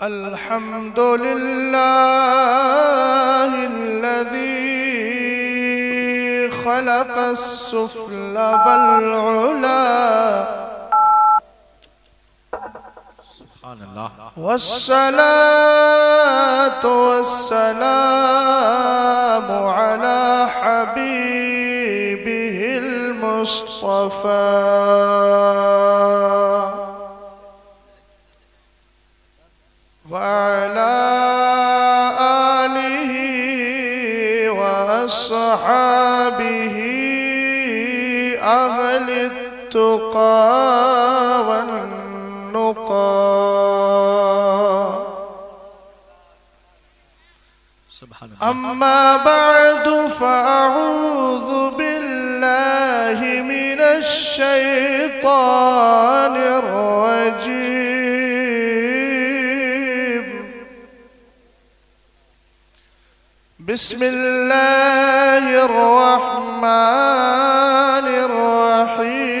الحمد لله الذي خلق السفل والعلا سبحان الله والصلاة والسلام على حبيبه المصطفى وعلى آله وأصحابه أهل التقى والنقى سبحان الله. أما بعد فأعوذ بالله من الشيطان الرجيم. بسم الله الرحمن الرحيم.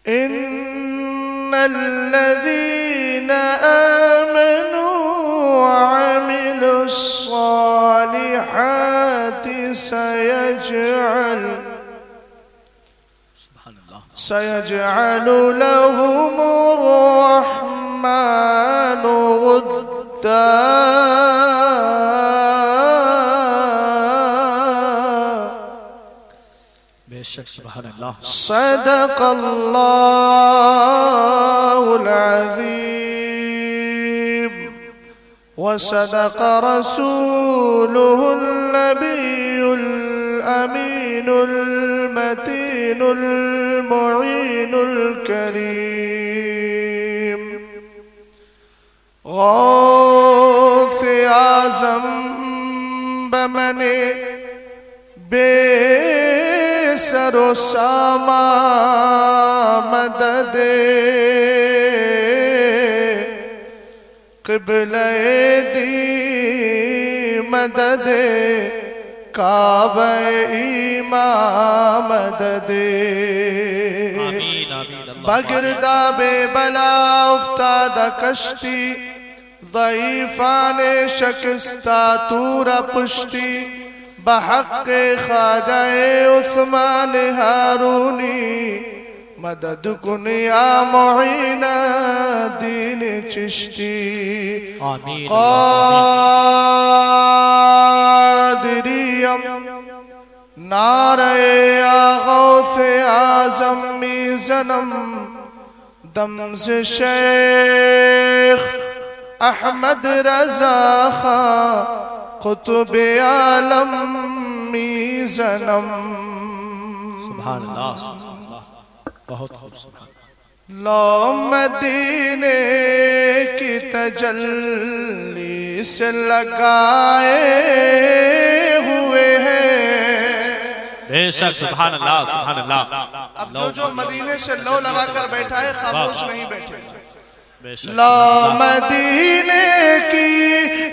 إن الذين آمنوا وعملوا الصالحات سيجعل لهم الرحمن ودا. بے شک سبحان اللہ. صدق الله العظيم وصدق رسوله النبي الأمين المتين المعين الكريم. غوث اعظم بمن بے سر و ساما مدد قبلہ دی مدد کعبہ ایمان مدد. آمین آمین. بگرداب بلا افتادہ کشتی ضعیفان شکستہ تورا پشتی بحق خواجہ عثمان ہارونی مدد کن یا معین دین چشتی. آمین. قادریم نعرہ یا غوث اعظم میزنم دم سے شیخ احمد رضا خان قطب عالم میزنم. سبحان اللہ سبحان اللہ. بہت خوب سبحان اللہ. لو مدینے کی تجلی سے لگائے ہوئے ہیں. بے شک سبحان اللہ سبحان اللہ. اب جو مدینے سے لو لگا کر بیٹھا ہے خاموش نہیں بیٹھے. بے شک لو مدینے کی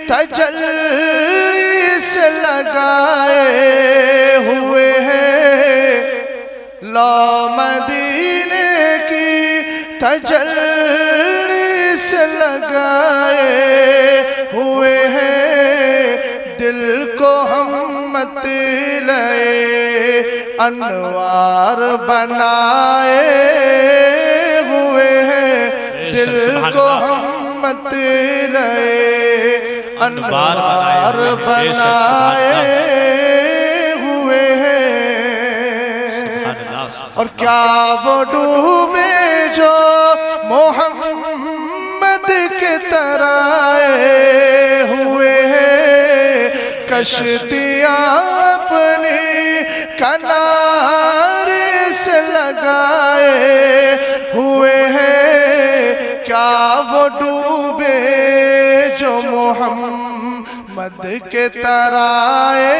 تجلی سے لگائے ہوئے ہیں. لو مدینے کی تجلی سے لگائے ہوئے ہیں. دل کو ہم مطلع انوار بنائے ہوئے ہیں. دل کو ہم مطلع انوار بنائے ہوئے ہیں. اور کیا وہ ڈوبے جو محمد کے ترائے ہوئے ہیں. کشتیاں اپنی کنارے سے لگائے ہوئے ہیں. کیا وہ ڈوبے جو محمد کے ترائے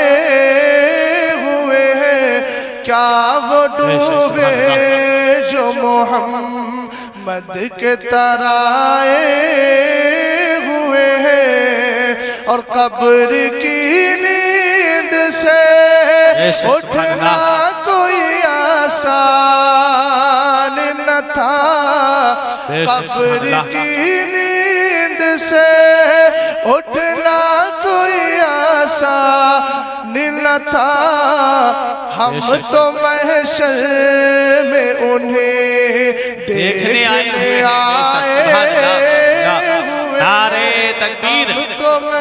ہوئے ہیں. کیا وہ ڈوبے جو محمد کے ترائے ہوئے ہیں. اور قبر کی نیند سے اٹھنا کوئی آسان نہ تھا قبر کی نیند سے، اٹھنا کوئی آسان نہ تھا، ہم تو محشر میں انہیں دیکھنے آئے نعرہ تکبیر،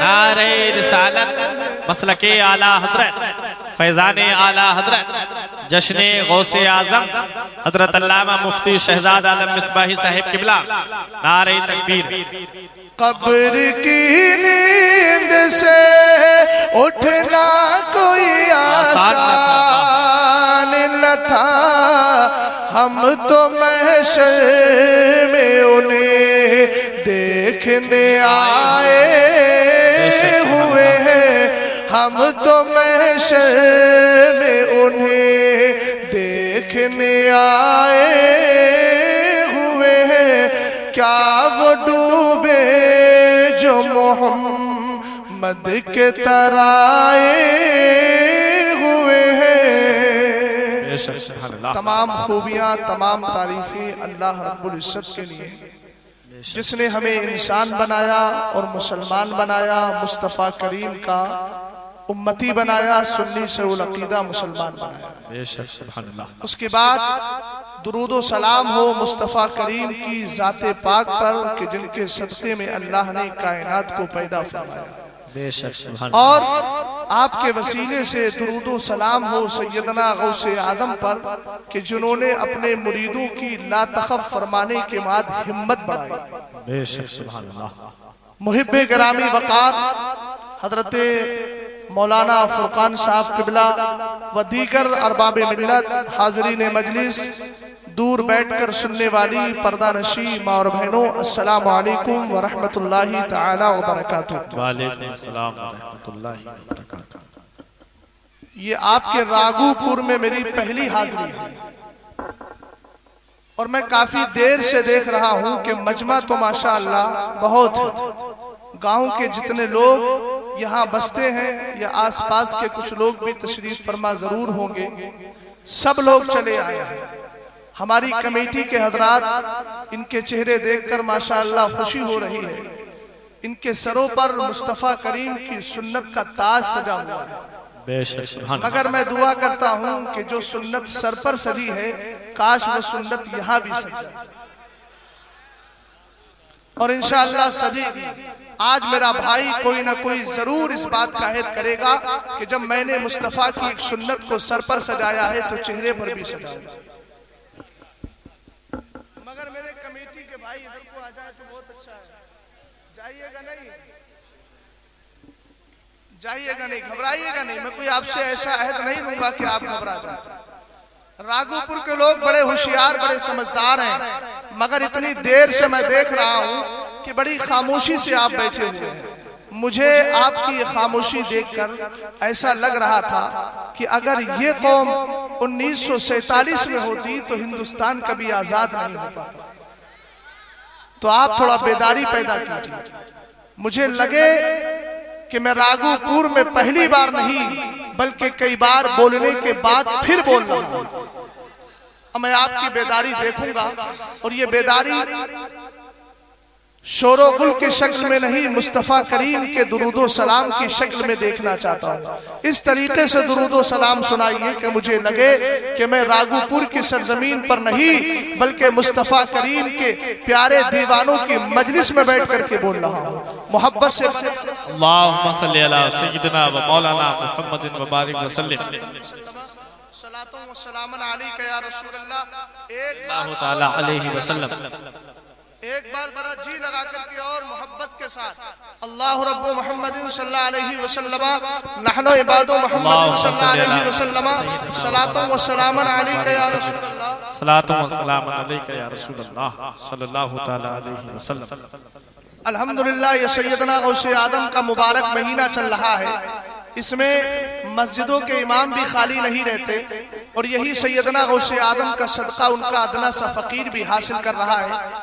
نعرہ رسالت، مسلک اعلیٰ حضرت، فیضان اعلیٰ حضرت، جشن غوث اعظم حضرت علامہ مفتی شہزاد عالم مصباحی صاحب قبلہ، نعرہ تکبیر۔ قبر کی نیند سے اٹھنا کوئی آسان نہ تھا، ہم تو محشر میں انہیں دیکھنے آئے ہوئے ہیں، ہم تو محشر میں انہیں دیکھنے آئے ہوئے ہیں، کیا وہ ڈوبے جو محمد کے ترائے ہوئے ہیں۔ تمام خوبیاں، تمام تعریفیں اللہ رب العزت کے لیے، جس نے ہمیں انسان بنایا اور مسلمان بنایا، مصطفیٰ کریم کا امتی بنایا، سنی سے العقیدہ مسلمان بنایا۔ اس کے بعد درود و سلام ہو مصطفیٰ کریم کی ذات پاک پر کہ جن کے صدقے میں اللہ نے کائنات کو پیدا فرمایا، اور آپ کے وسیلے سے درود و سلام ہو سیدنا غوث اعظم پر کہ جنہوں نے اپنے مریدوں کی لا تخف فرمانے کے بعد ہمت بڑھائی۔ محب گرامی وقار حضرت مولانا فرقان صاحب قبلہ و دیگر ارباب ملت، حاضرین مجلس، دور بیٹھ کر سننے والی پردہ نشی ماں اور بہنوں، السلام علیکم ورحمت اللہ تعالی وبرکاتہ۔ وعلیکم السلام ورحمت اللہ وبرکاتہ۔ یہ آپ کے راگو پور میں میری پہلی حاضری ہے، اور میں کافی دیر سے دیکھ رہا ہوں کہ مجمع تو ماشاءاللہ بہت ہے، گاؤں کے جتنے لوگ یہاں بستے ہیں یا آس پاس کے کچھ لوگ بھی تشریف فرما ضرور ہوں گے، سب لوگ چلے آئے ہیں۔ ہماری کمیٹی کے حضرات، ان کے چہرے دیکھ کر ماشاءاللہ خوشی ہو رہی ہے، ان کے سروں پر مصطفیٰ کریم کی سنت کا تاج سجا ہوا ہے۔ مگر میں دعا کرتا ہوں کہ جو سنت سر پر سجی ہے، کاش وہ سنت یہاں بھی سجے، اور انشاءاللہ سجے گی۔ آج میرا بھائی کوئی نہ کوئی ضرور اس بات کا عہد کرے گا کہ جب میں نے مصطفیٰ کی ایک سنت کو سر پر سجایا ہے تو چہرے پر بھی سجایا ہے۔ مگر میرے کمیٹی کے بھائی ادھر کو آ جائے تو بہت اچھا ہے۔ جائیے گا نہیں، جائیے گا نہیں، گھبرائیے گا نہیں، میں کوئی آپ سے ایسا عہد نہیں لوں گا کہ آپ گھبرا جائیں۔ راگو پور کے لوگ بڑے ہوشیار، بڑے سمجھدار ہیں، مگر اتنی دیر سے میں دیکھ رہا ہوں کہ بڑی خاموشی سے آپ بیٹھے ہوئے ہیں۔ مجھے آپ کی خاموشی دیکھ کر ایسا لگ رہا تھا کہ اگر یہ قوم 1947 میں ہوتی تو ہندوستان کبھی آزاد نہیں ہو پاتا۔ تو آپ تھوڑا بیداری پیدا کیجیے۔ مجھے لگے کہ میں راگو پور میں پہلی بار نہیں بلکہ کئی بار بولنے کے بعد پھر بول رہا ہوں۔ اب میں آپ کی بیداری دیکھوں گا، اور یہ بیداری شور و گل کی شکل میں نہیں، مصطفیٰ کریم کے درود و سلام کی شکل میں دیکھنا چاہتا ہوں۔ اس طریقے سے درود و سلام سنائیے کہ مجھے لگے کہ میں راگو پور کی سرزمین پر نہیں بلکہ مصطفیٰ کریم کے پیارے دیوانوں کی مجلس میں بیٹھ کر کے بول رہا ہوں۔ محبت سے اللہم صلی علی سیدنا و مولانا محمد مبارک وسلم۔ صلاۃ و سلام علیک یا رسول اللہ۔ اللہ تعالیٰ علیہ وسلم۔ ایک بار ذرا جی لگا کر کے اور محبت کے ساتھ اللہ رب محمد صلی اللہ علیہ وسلم، نحن عباد محمد صلی اللہ علیہ وسلم، صلاۃ و سلام علیک یا رسول اللہ، صلاۃ و سلام علیک یا رسول اللہ صلی اللہ تعالیٰ علیہ وسلم۔ الحمدللہ یہ سیدنا غوث اعظم کا مبارک مہینہ چل رہا ہے، اس میں مسجدوں کے امام بھی خالی نہیں رہتے، اور یہی سیدنا غوث اعظم کا صدقہ ان کا ادنا سا فقیر بھی حاصل کر رہا ہے۔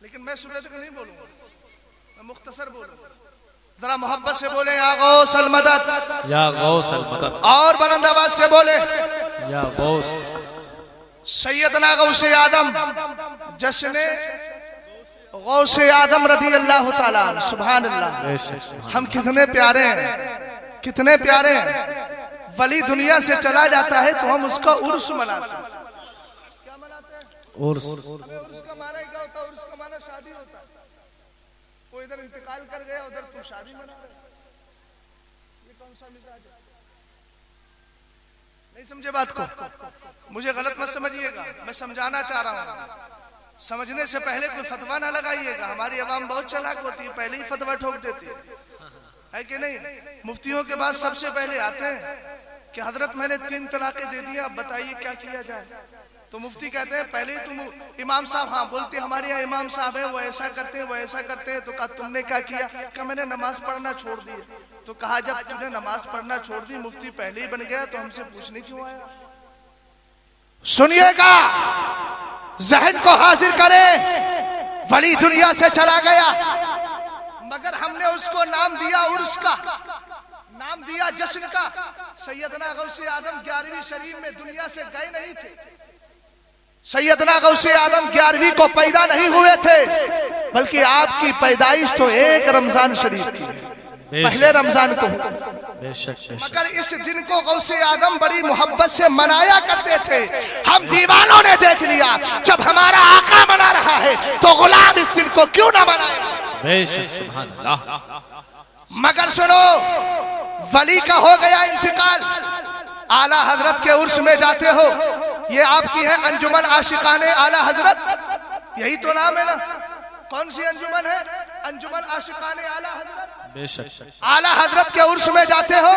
لیکن میں سورہ تک نہیں بولوں گا، میں مختصر بولوں گا. ذرا محبت سے بولیں یا غوث المدد، یا غوث المدد، اور بلند آواز سے بولیں یا غوث. سیدنا غوث آدم جشن غوث آدم رضی اللہ تعالیٰ عنہ. سبحان اللہ. بے شک سبحان ہم کتنے پیارے ہیں، کتنے پیارے ہیں. ولی دنیا سے چلا جاتا ہے تو ہم اس کا عرس مناتے ہیں. کیا مناتے ہیں؟ عرس. ہمیں عرس کا معنی کیا ہوتا ہے؟ عرس کا معنی شادی ہوتا ہے. کوئی ادھر انتقال کر گیا، ادھر تم شادی منا رہے. یہ کون سا مزاج ہے؟ نہیں سمجھے بات کو؟ مجھے غلط مت سمجھیے گا، میں سمجھانا چاہ رہا ہوں. سمجھنے سے پہلے کوئی فتویٰ نہ لگائیے گا. ہماری عوام بہت چلاک ہوتی ہے، پہلے ہی فتویٰ ٹھوک دیتی ہے کہ نہیں؟ مفتیوں کے بعد سب سے پہلے آتے ہیں کہ حضرت میں نے 3 طلاقیں دے دی، اب بتائیے کیا کیا جائے. تو مفتی کہتے ہیں پہلے ہی تم امام صاحب، ہاں بولتے ہمارے یہاں امام صاحب ہیں، وہ ایسا کرتے ہیں، وہ ایسا کرتے ہیں. تو کہا تم نے کیا کیا؟ کہ میں نے نماز پڑھنا چھوڑ دی. تو کہا جب تم نے نماز پڑھنا چھوڑ دی، مفتی پہلے ہی بن گیا، تو ہم سے پوچھنے کیوں آیا؟ سنیے گا، ذہن کو حاضر کریں. ولی دنیا سے چلا گیا، مگر ہم نے اس کو نام دیا عرس کا، نام دیا جشن کا. سیدنا غوث آدم 11ویں شریف میں دنیا سے گئے نہیں تھے. سیدنا غوث آدم 11ویں کو پیدا نہیں ہوئے تھے، بلکہ آپ کی پیدائش تو 1 رمضان شریف کی ہے، پہلے رمضان کو. بے شک بے شک. مگر اس دن کو غوث آدم بڑی محبت سے منایا کرتے تھے. ہم دیوانوں نے دیکھ لیا، جب ہمارا آقا منا رہا ہے تو غلام اس دن کو کیوں نہ منائے. بے شک سبحان اللہ. مگر سنو، ولی کا ہو گیا انتقال، اعلیٰ حضرت کے عرس میں جاتے ہو. یہ آپ کی ہے انجمن عاشقان اعلیٰ حضرت، یہی تو نام ہے نا. کون سی انجمن ہے؟ انجمن عاشقان اعلیٰ حضرت. بے شک. اعلیٰ حضرت کے عرس میں جاتے ہو.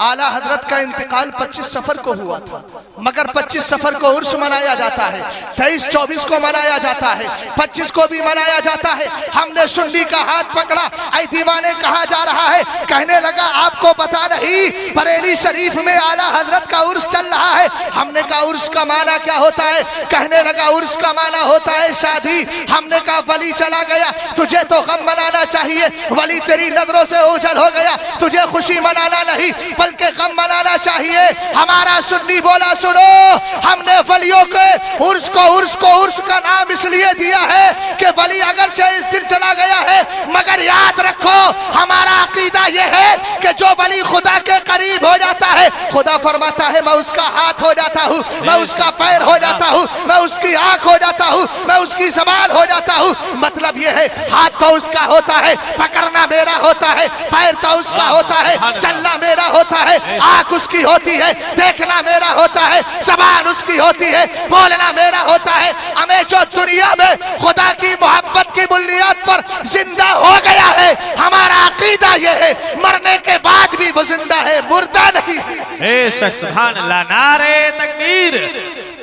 اعلیٰ حضرت کا انتقال 25 سفر کو ہوا تھا، مگر 25 سفر کو عرس منایا جاتا ہے، 23 24 کو منایا جاتا ہے، 25 کو بھی منایا جاتا ہے. ہم نے سنی کا ہاتھ پکڑا، اے دیوانے کہا جا رہا ہے. کہنے لگا آپ کو پتا نہیں بریلی شریف میں اعلیٰ حضرت کا عرس چل رہا ہے. ہم نے کہا عرس کا معنی کیا ہوتا ہے؟ کہنے لگا عرس کا معنی ہوتا ہے شادی. ہم نے کہا ولی چلا گیا، تجھے تو غم منانا چاہیے، ولی تیری نظروں سے اوجھل ہو گیا، تجھے خوشی منانا نہیں بلکہ غم منانا چاہیے. ہمارا سنی بولا سنو، ہم نے ولیوں کے عرس کو عرس کا نام اس لیے دیا ہے کہ ولی اگرچہ اس دن چلا گیا ہے، مگر یاد رکھو ہمارا عقیدہ یہ ہے کہ جو ولی خدا کے قریب ہو جاتا ہے، خدا فرماتا ہے میں اس کا ہاتھ ہو جاتا ہوں، میں اس کا پیر ہو جاتا ہوں، میں اس کی آنکھ ہو جاتا ہوں، میں اس کی زبان ہو جاتا ہوں. مطلب یہ ہے ہاتھ تو اس کا ہوتا ہے، پکڑنا میرا ہوتا ہے، پیر تو اس کا ہوتا ہے، چلنا میرا ہوتا ہے، آنکھ اس کی ہوتی ہے، دیکھنا میرا ہوتا ہے، زبان اس کی ہوتی ہے، بولنا میرا ہوتا ہے. ہمیں جو دنیا میں خدا کی محبت کی بنیاد پر زندہ ہو گیا ہے، ہمارا عقیدہ یہ ہے مرنے کے بعد بھی وہ زندہ ہے، مردہ نہیں. بے شک سبحان اللہ. نعرہ تکبیر،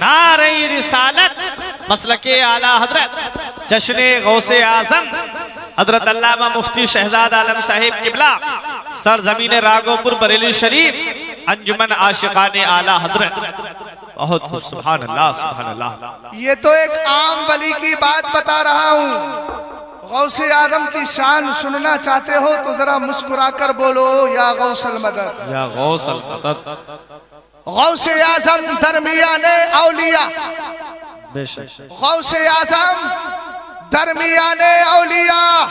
نعرہ رسالت، مسلک اعلیٰ حضرت جشن غوث اعظم حضرت علامہ مفتی شہزاد عالم صاحب قبلہ، سرزمین راگو پور بریلی شریف، انجمن عاشقان اعلیٰ حضرت. بہت خوب. سبحان اللہ سبحان اللہ. یہ تو ایک عام ولی کی بات بتا رہا ہوں. غوث آدم کی شان سننا چاہتے ہو تو ذرا مسکرا کر بولو یا غوث المدد. یا غوث المدد. غوث اعظم درمیان اولیاء، بے شک. غوث اعظم درمیان اولیاء،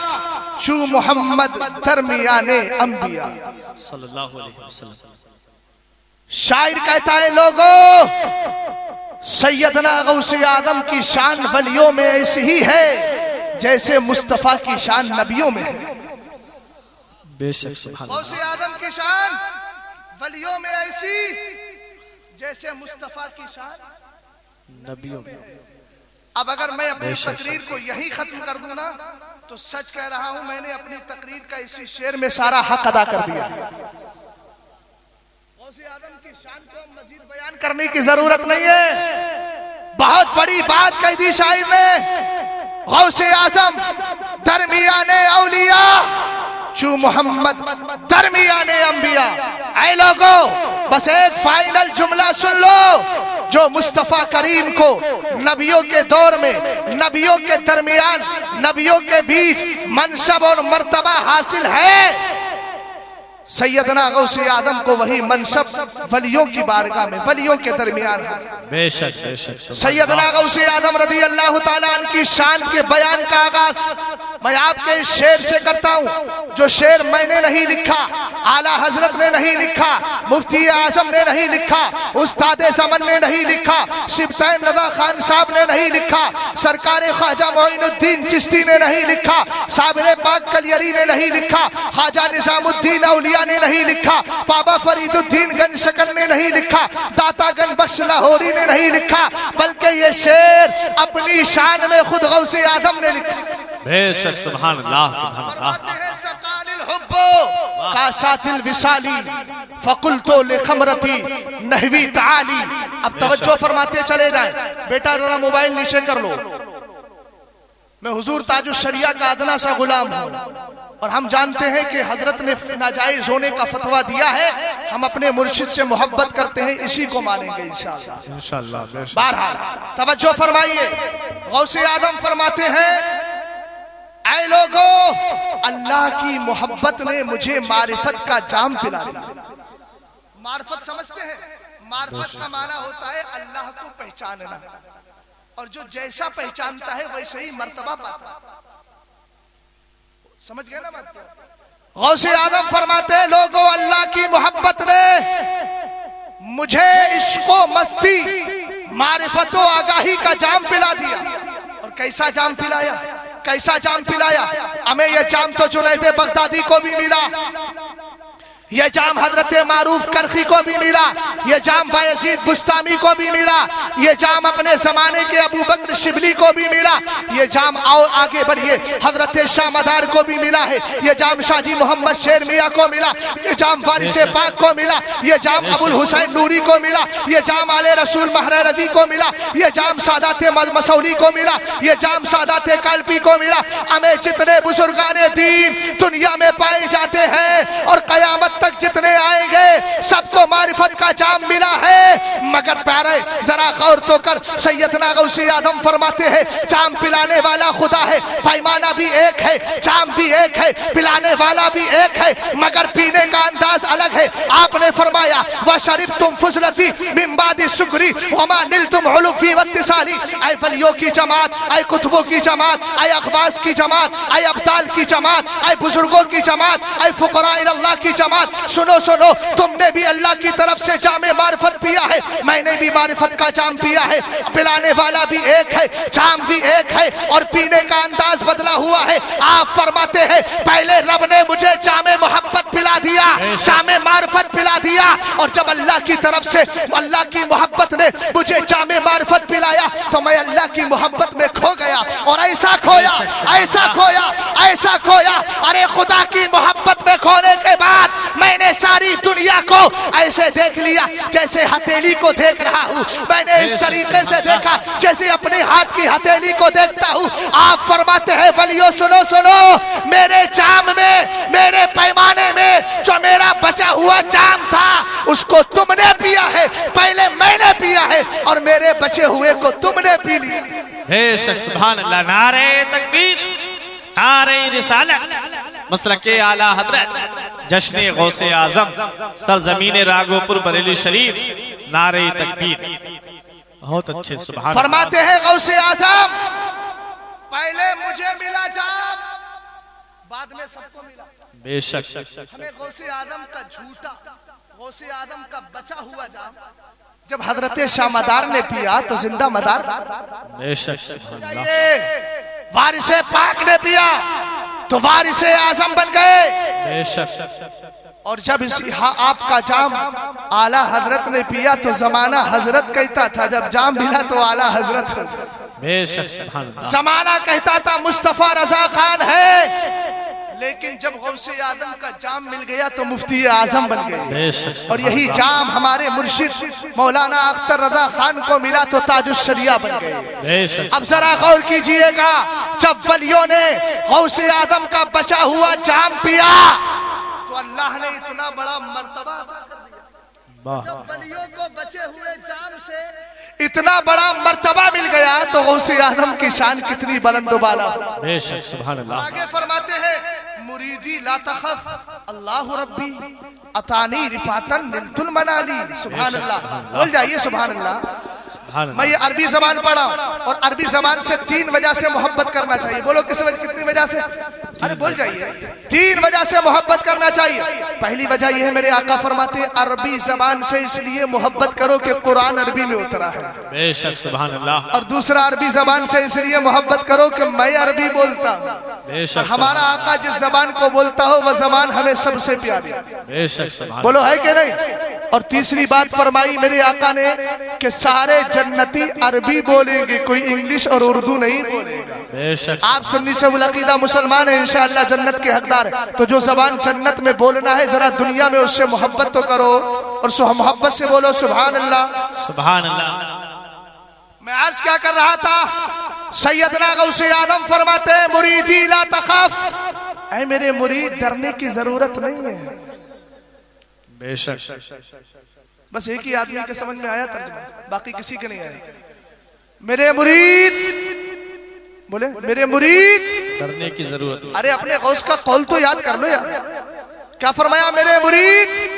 چو محمد درمیان انبیاء. صلی اللہ علیہ وسلم. شاعر کہتا ہے لوگو، سیدنا غوث آدم کی شان ولیوں میں ایسی ہی ہے جیسے مصطفیٰ کی شان نبیوں میں ہے. بے شک سبحان غوث اللہ. آدم کی شان ولیوں میں ایسی جیسے مصطفیٰ کی شان نبیوں میں. اب اگر میں اپنی بے شک. تقریر کو یہی ختم کر دوں نا تو سچ کہہ رہا ہوں میں نے اپنی تقریر کا اسی شعر میں سارا حق ادا کر دیا. غوث آدم کی شان کو مزید بیان کرنے کی ضرورت نہیں ہے، بہت بڑی بات کہہ دی شاعر نے. غوث اعظم درمیان اولیاء، چو محمد درمیان انبیاء۔ اے لوگو بس ایک فائنل جملہ سن لو، جو مصطفیٰ کریم کو نبیوں کے دور میں، نبیوں کے درمیان، نبیوں کے بیچ منصب اور مرتبہ حاصل ہے، سیدنا غوث اعظم کو وہی منصب ولیوں کی بارگاہ میں، ولیوں کے درمیان حاصل۔ بے شک بے شک سیدنا غوث اعظم رضی اللہ تعالیٰ عنہ کی شان کے بیان کا آغاز میں آپ کے اس شعر سے کرتا ہوں، جو شعر میں نے نہیں لکھا، اعلیٰ حضرت نے نہیں لکھا، مفتی اعظم نے نہیں لکھا، استاد زمن نے نہیں لکھا، سبطین رضا خان صاحب نے نہیں لکھا، سرکار خواجہ معین الدین چشتی نے نہیں لکھا، صابر پاک کلیری نے نہیں لکھا، خواجہ نظام الدین اولیاء نے نہیں لکھا، بابا فرید الدین گنج شکن نے نہیں لکھا، داتا گن بخش لاہوری نے نہیں لکھا، بلکہ یہ شعر اپنی شان میں خود غوث اعظم نے لکھا۔ بے شک سبحان اللہ سبحان اللہ۔ فرماتے ہیں سقال الحب کاسات الوصالی فقلت لخمرتی نحوی تعالی۔ اب توجہ فرماتے چلے جائیں، بیٹا ذرا موبائل نیچے کر لو۔ میں حضور تاج الشریعہ کا ادنا سا غلام ہوں، اور ہم جانتے ہیں کہ حضرت نے ناجائز ہونے کا فتویٰ دیا ہے، ہم اپنے مرشد سے محبت کرتے ہیں، اسی کو مانیں گے انشاءاللہ۔ انشاءاللہ بے شک۔ بہرحال توجہ فرمائیے، غوث اعظم فرماتے ہیں اے لوگو اللہ کی محبت نے مجھے معرفت کا جام پلا دیا۔ معرفت سمجھتے ہیں؟ معرفت کا معنی ہوتا ہے اللہ کو پہچاننا، اور جو جیسا پہچانتا ہے ویسے ہی مرتبہ پاتا ہے۔ سمجھ گئے نا بات کیا؟ غوث اعظم فرماتے ہیں لوگو اللہ کی محبت نے مجھے عشق و مستی، معرفت و آگاہی کا جام پلا دیا۔ اور کیسا جام پلایا؟ کیسا جام پلایا؟ ہمیں یہ جام تو جنید بغدادی کو بھی ملا، یہ جام حضرت معروف کرخی کو بھی ملا، یہ جام بایزید بستامی کو بھی ملا، یہ جام اپنے زمانے کے ابو بکر شبلی کو بھی ملا، یہ جام اور آگے بڑھئے حضرت شاہ مدار کو بھی ملا ہے، یہ جام شاہ جی محمد شیر میاں کو ملا، یہ جام وارث پاک کو ملا، یہ جام ابو الحسین نوری کو ملا، یہ جام آل رسول مہر رضی کو ملا، یہ جام سادات مسولی کو ملا، یہ جام سادات کالپی کو ملا۔ ہمیں جتنے بزرگان دین دنیا میں پائے جاتے ہیں اور قیامت تک جتنے آئیں گے سب کو معرفت کا جام ملا ہے، مگر پیارے ذرا غور تو کر، سیدنا غوث اعظم فرماتے ہیں جام پلانے والا خدا ہے، پیمانہ بھی ایک ہے، جام بھی ایک ہے، پلانے والا بھی ایک ہے، مگر پینے کا انداز الگ ہے۔ آپ نے فرمایا وَشَرِبْتُمْ فُضْلَتِي مِنْ بَعْدِ سُكْرِي وَمَا نِلْتُمْ عُلُوِّي وَاتِّصَالِي۔ اے ولیوں کی جماعت، اے قطبوں کی جماعت، اے اقواس کی جماعت، اے ابدال کی جماعت، اے بزرگوں کی جماعت، اے فقراء اللہ کی جماعت، سنو سنو، تم نے بھی اللہ کی طرف سے جام معرفت پیا ہے، میں نے بھی معرفت کا جام پیا ہے، پلانے والا بھی ایک ہے، جام بھی ایک ہے، اور پینے کا انداز بدلا ہوا ہے۔ آپ فرماتے ہیں پہلے رب نے مجھے جام محبت پلا دیا، جام معرفت پلا دیا، اور جب اللہ کی طرف سے اللہ کی محبت نے مجھے جام معرفت پلایا تو میں اللہ کی محبت میں کھو گیا، اور ایسا کھویا، ایسا کھویا، ایسا کھویا، ارے خدا کی محبت میں کھونے کے بعد میں نے ساری دنیا کو ایسے دیکھ لیا جیسے ہتھیلی کو دیکھ رہا ہوں، میں نے اس طریقے سے دیکھا جیسے اپنے ہاتھ کی ہتھیلی کو دیکھتا ہوں۔ آپ فرماتے ہیں ولیو سنو سنو، میرے جام میں، میرے پیمانے میں جو میرا بچا ہوا جام تھا اس کو تم نے پیا ہے، پہلے میں نے پیا ہے، اور میرے بچے ہوئے کو تم نے پی لیا۔ بے شک سبحان اللہ۔ نعرہ تکبیر، نعرہ رسالت، مسلک اعلیٰ حضرت جشن غوث اعظم سرزمین راگو پور بریلی شریف، نعرہ تکبیر۔ بہت اچھے سبحان اللہ۔ فرماتے ہیں غوث اعظم پہلے مجھے ملا جام، بعد میں سب کو ملا۔ بے شک ہمیں غوث اعظم کا جھوٹا، غوث اعظم کا بچا ہوا جام جب حضرت شاہ مدار نے پیا تو زندہ مدار، بے شک سبحان اللہ۔ وارث پاک نے پیا تو وارث اعظم بن گئے، بے شک۔ اور جب آپ کا جام اعلیٰ حضرت نے پیا تو زمانہ حضرت کہتا تھا، جب جام ملا تو اعلیٰ حضرت ہو گئے۔ بے شک سبحان اللہ۔ زمانہ کہتا تھا مصطفیٰ رضا خان ہے، لیکن جب غوث اعظم کا جام مل گیا تو مفتی اعظم بن گئے، بے شک اور یہی جام ہمارے مرشد مولانا اختر رضا خان کو ملا تو تاج الشریعہ بن گئے۔ بے شک اب ذرا غور کیجئے گا، جب ولیوں نے غوث اعظم کا بچا ہوا جام پیا تو اللہ نے اتنا بڑا مرتبہ عطا کر دیا۔ جب ولیوں کو بچے ہوئے جام سے اتنا بڑا مرتبہ مل گیا تو غوث اعظم کی شان کتنی بلند و بالا ہو۔ بے شک سبحان اللہ۔ آگے فرماتے ہیں مریدی لا تخف اللہ ربی اتانی رفاتن نلت المنالی۔ سبحان اللہ، بول جائیے سبحان اللہ۔ سبحان میں یہ عربی زبان پڑھا ہوں، اور عربی زبان سے 3 وجہ سے محبت کرنا چاہیے۔ بولو کتنی وجہ سے؟ ارے بول جائیے۔ 3 وجہ سے محبت کرنا چاہیے۔ پہلی وجہ یہ ہے، میرے آقا فرماتے ہیں عربی زبان سے اس لیے محبت کرو کہ قرآن عربی میں اترا ہے، بے شک سبحان اللہ۔ اور دوسرا عربی زبان سے اس لیے محبت کرو کہ میں عربی بولتا ہوں، بے اور شک ہمارا آقا جس زبان کو بولتا ہو وہ زبان ہمیں سب سے پیاری۔ بے شک سبحان بولو ہے کہ نہیں؟ اور تیسری بات فرمائی میرے آقا نے کہ سارے جنتی عربی بولیں گے، کوئی انگلش اور اردو نہیں بولے گا۔ بے شک آپ سنی سے العقیدہ مسلمان ہیں، انشاءاللہ جنت کے حقدار ہیں، تو جو زبان جنت میں بولنا ہے ذرا دنیا میں اس سے محبت تو کرو، اور محبت سے بولو سبحان اللہ سبحان اللہ۔ میں عرض کیا کر رہا تھا؟ سیدنا غوث اعظم فرماتے ہیں مریدی لا تخف، اے میرے مرید ڈرنے کی ضرورت نہیں ہے۔ بے شک بس ایک ہی آدمی کے سمجھ میں آیا ترجمہ، باقی کسی کے نہیں آیا۔ میرے مرید، بولے میرے مرید ڈرنے کی ضرورت نہیں۔ ارے اپنے غوث کا قول تو یاد کر لو یار، کیا فرمایا؟ میرے مرید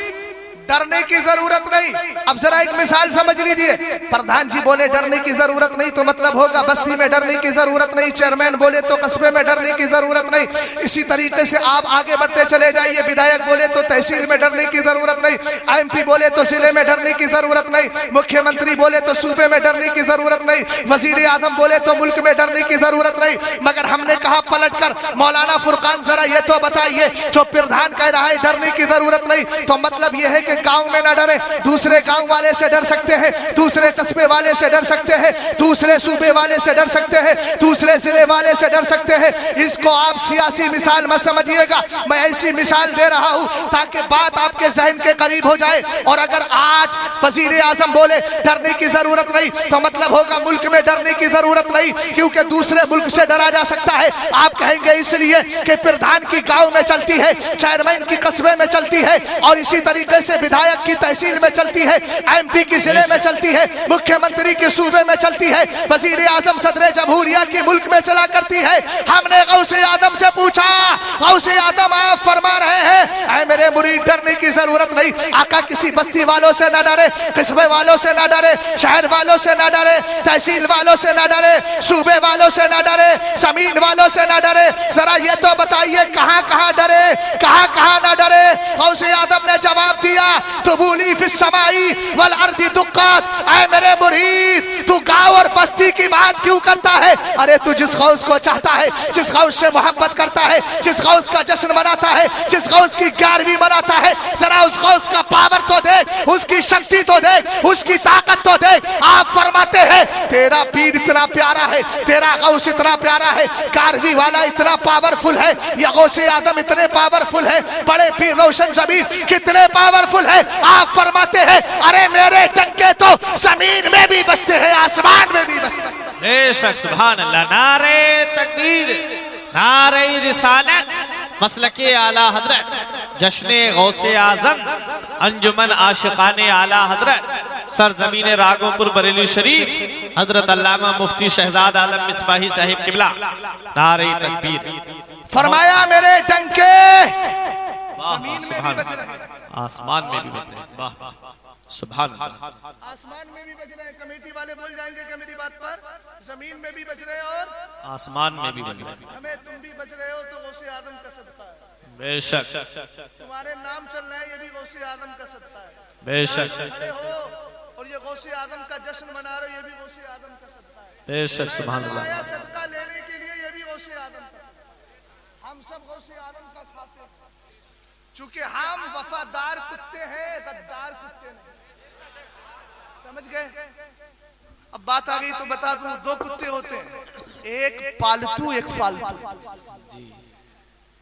ڈرنے کی ضرورت نہیں۔ اب ذرا ایک مثال سمجھ لیجئے، پردھان جی بولے ڈرنے کی ضرورت نہیں تو مطلب ہوگا بستی میں ڈرنے کی ضرورت نہیں، چیئرمین بولے تو قصبے میں ڈرنے کی ضرورت نہیں۔ اسی طریقے سے آپ آگے بڑھتے چلے جائیے، بدایک بولے تو تحصیل میں ڈرنے کی ضرورت نہیں، ایم پی بولے تو ضلع میں ڈرنے کی ضرورت نہیں، مکھیہ منتری بولے تو صوبے میں ڈرنے کی ضرورت نہیں، وزیر اعظم بولے تو ملک میں ڈرنے کی ضرورت نہیں۔ مگر ہم نے کہا پلٹ کر مولانا فرقان ذرا یہ تو بتائیے، جو پردھان کہہ رہا ہے ڈرنے کی ضرورت نہیں، تو مطلب یہ ہے کہ گاؤں میں نہ ڈرے، دوسرے گاؤں والے سے ڈر سکتے ہیں، دوسرے قصبے والے سے ڈر سکتے ہیں، دوسرے صوبے والے سے ڈر سکتے ہیں، دوسرے ضلع والے سے ڈر سکتے ہیں۔ اس کو آپ سیاسی مثال مت سمجھیے گا، میں ایسی مثال دے رہا ہوں تاکہ بات آپ کے ذہن کے قریب ہو جائے۔ اور اگر آج وزیر اعظم بولے ڈرنے کی ضرورت نہیں تو مطلب ہوگا ملک میں ڈرنے کی ضرورت نہیں، کیونکہ دوسرے ملک سے ڈرا جا سکتا ہے۔ آپ کہیں گے اس لیے کہ پردھان کی گاؤں میں چلتی ہے، چیئرمین کی قصبے میں چلتی ہے، اور اسی طریقے سے بدایک کی تحصیل میں چلتی ہے، ایم پی کی ضلع میں چلتی ہے، مکھیہ منتری کے صوبے میں چلتی ہے، وزیر اعظم صدر جمہوریہ کی ملک میں چلا کرتی ہے۔ ہم نے غوث اعظم سے پوچھا، غوث اعظم آپ فرما رہے ہیں اے میرے مرید ڈرنے کی ضرورت نہیں۔ آقا کسی بستی والوں سے نہ ڈرے، قصبے والوں سے نہ ڈرے، شہر والوں سے نہ ڈرے، تحصیل والوں سے نہ ڈرے، صوبے والوں سے نہ ڈرے، زمین والوں سے نہ ڈرے۔ ذرا یہ تو بتائیے کہاں کہاں ڈرے، کہاں کہاں نہ ڈرے؟ غوث اعظم نے جواب دیا تو بولی فی السمائی والارض دقات، اے میرے مرید تو گاؤں اور بستی کی بات کیوں کرتا ہے؟ ارے تو جس غوث کو چاہتا ہے، جس غوث سے محبت کرتا ہے، جس غوث کا جشن مناتا ہے، جس غوث کی 11ویں مناتا ہے، ذرا اس غوث کا پاور تو دیکھ، اس کی شکتی تو دیکھ، اس کی طاقت تو دیکھ۔ آپ فرماتے ہیں تیرا پیر اتنا پیارا ہے، تیرا غوث اتنا پیارا ہے، 11ویں والا اتنا پاورفل ہے، یہ غوث اعظم اتنے پاورفل ہے، بڑے پیر روشن زمین کتنے پاورفل ہے۔ آپ فرماتے ہیں ارے میرے ٹنکے تو زمین میں بھی بستے ہیں، آسمان میں بھی بستے ہیں۔ بے شک سبحان اللہ۔ نعرہ تکبیر، نعرہ رسالت، مسلک اعلی حضرت، جشن غوث اعظم، انجمن عاشقان اعلی حضرت، سرزمین راگوں پر بریلی شریف، حضرت علامہ مفتی شہزاد عالم مصباحی صاحب قبلہ، نعرہ تکبیر۔ فرمایا میرے ٹنکے سبحان اللہ، آسمان میں بھی بج رہے ہیں، واہ سبحان اللہ، آسمان میں بھی بج رہے ہیں۔ کمیٹی والے بول جائیں گے کہ میری بات پر زمین میں بھی بج رہے اور آسمان میں بھی بج رہے ہیں۔ ہمیں تم بھی بج رہے ہو تو غوث اعظم کا صدقہ ہے۔ بے شک تمہارے نام چل رہے ہیں، یہ بھی غوث اعظم کا صدقہ ہے۔ بے شک کھڑے ہو اور یہ غوث اعظم کا جشن منا رہے ہو، یہ بھی غوث اعظم کا صدقہ ہے۔ بے شک سبحان اللہ۔ آیا صدقہ لینے کے لیے یہ بھی غوث اعظم کا صدقہ۔ ہم سب غوث اعظم کا کھاتے ہیں، چونکہ ہم وفادار کتے ہیں، غدار کتے نہیں۔ سمجھ گئے؟ اب بات آگئی تو بتا دوں، 2 کتے ہوتے ہیں، ایک پالتو ایک فالتو۔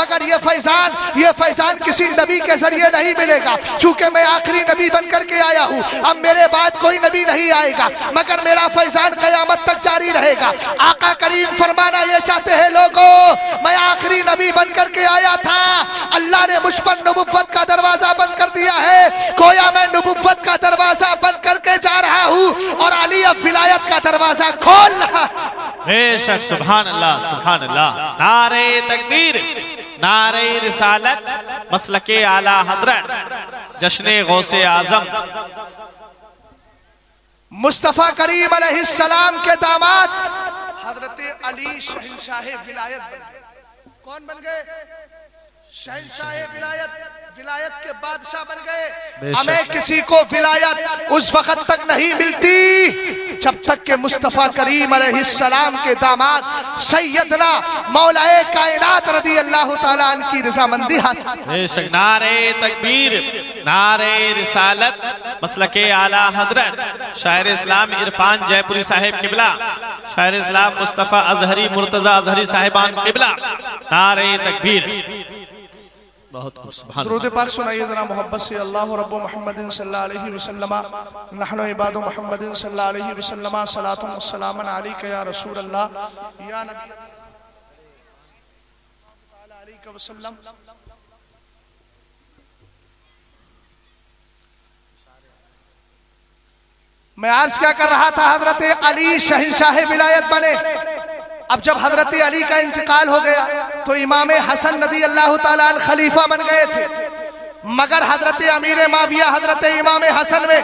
مگر یہ فیضان کسی نبی کے ذریعے نہیں ملے گا، چونکہ میں آخری نبی بن کر کے آیا ہوں، اب میرے بعد کوئی نبی نہیں آئے گا، مگر میرا فیضان قیامت تک جاری رہے گا۔ آقا کریم فرمانا یہ چاہتے ہیں لوگوں، میں آخری نبی بن کر کے آیا تھا، اللہ نے مجھ پر نبوت کا دروازہ بند کر دیا ہے، گویا میں نبوت کا دروازہ بند کر کے جا رہا ہوں اور علی اب ولایت کا دروازہ کھول رہا۔ بے شک، سبحان اللہ سبحان اللہ، نعرہ تکبیر، نعرہ رسالت، مسلک اعلی حضرت، جشن غوث اعظم مصطفیٰ کریم علیہ السلام کے داماد حضرت علی شہنشاہ ولایت بن گئے۔ کون بن گئے؟ شہنشاہ ولایت کے بادشاہ بن گئے۔ ہمیں کسی کو ولایت اس وقت تک نہیں ملتی جب تک کہ مصطفیٰ کریم علیہ السلام کے داماد سیدنا مولا کائنات رضی اللہ تعالیٰ عنہ کی رضامندی حاصل۔ بے شک، نعرہ تکبیر، نعرہ رسالت، مسلک اعلی حضرت شاعر اسلام عرفان جے پوری صاحب قبلہ، شاعر اسلام مصطفیٰ ازہری مرتضی ازہری صاحبان قبلہ، نعرہ تکبیر۔ بہت خوب، سبحان درود اللہ۔ پاک سنائیے ذرا محبت سے، اللہ رب محمد صلی اللہ علیہ وسلم، نحن عباد محمد صلی اللہ علیہ وسلم، صلاۃ و سلام علیک یا رسول اللہ یا نبی علیہ وسلم۔ میں عرض کیا کر رہا تھا، حضرت علی شہنشاہ ولایت بنے۔ اب جب حضرت علی کا انتقال ہو گیا تو امام حسن رضی اللہ تعالیٰ عنہ خلیفہ بن گئے تھے، مگر حضرت امیر معاویہ حضرت امام حسن میں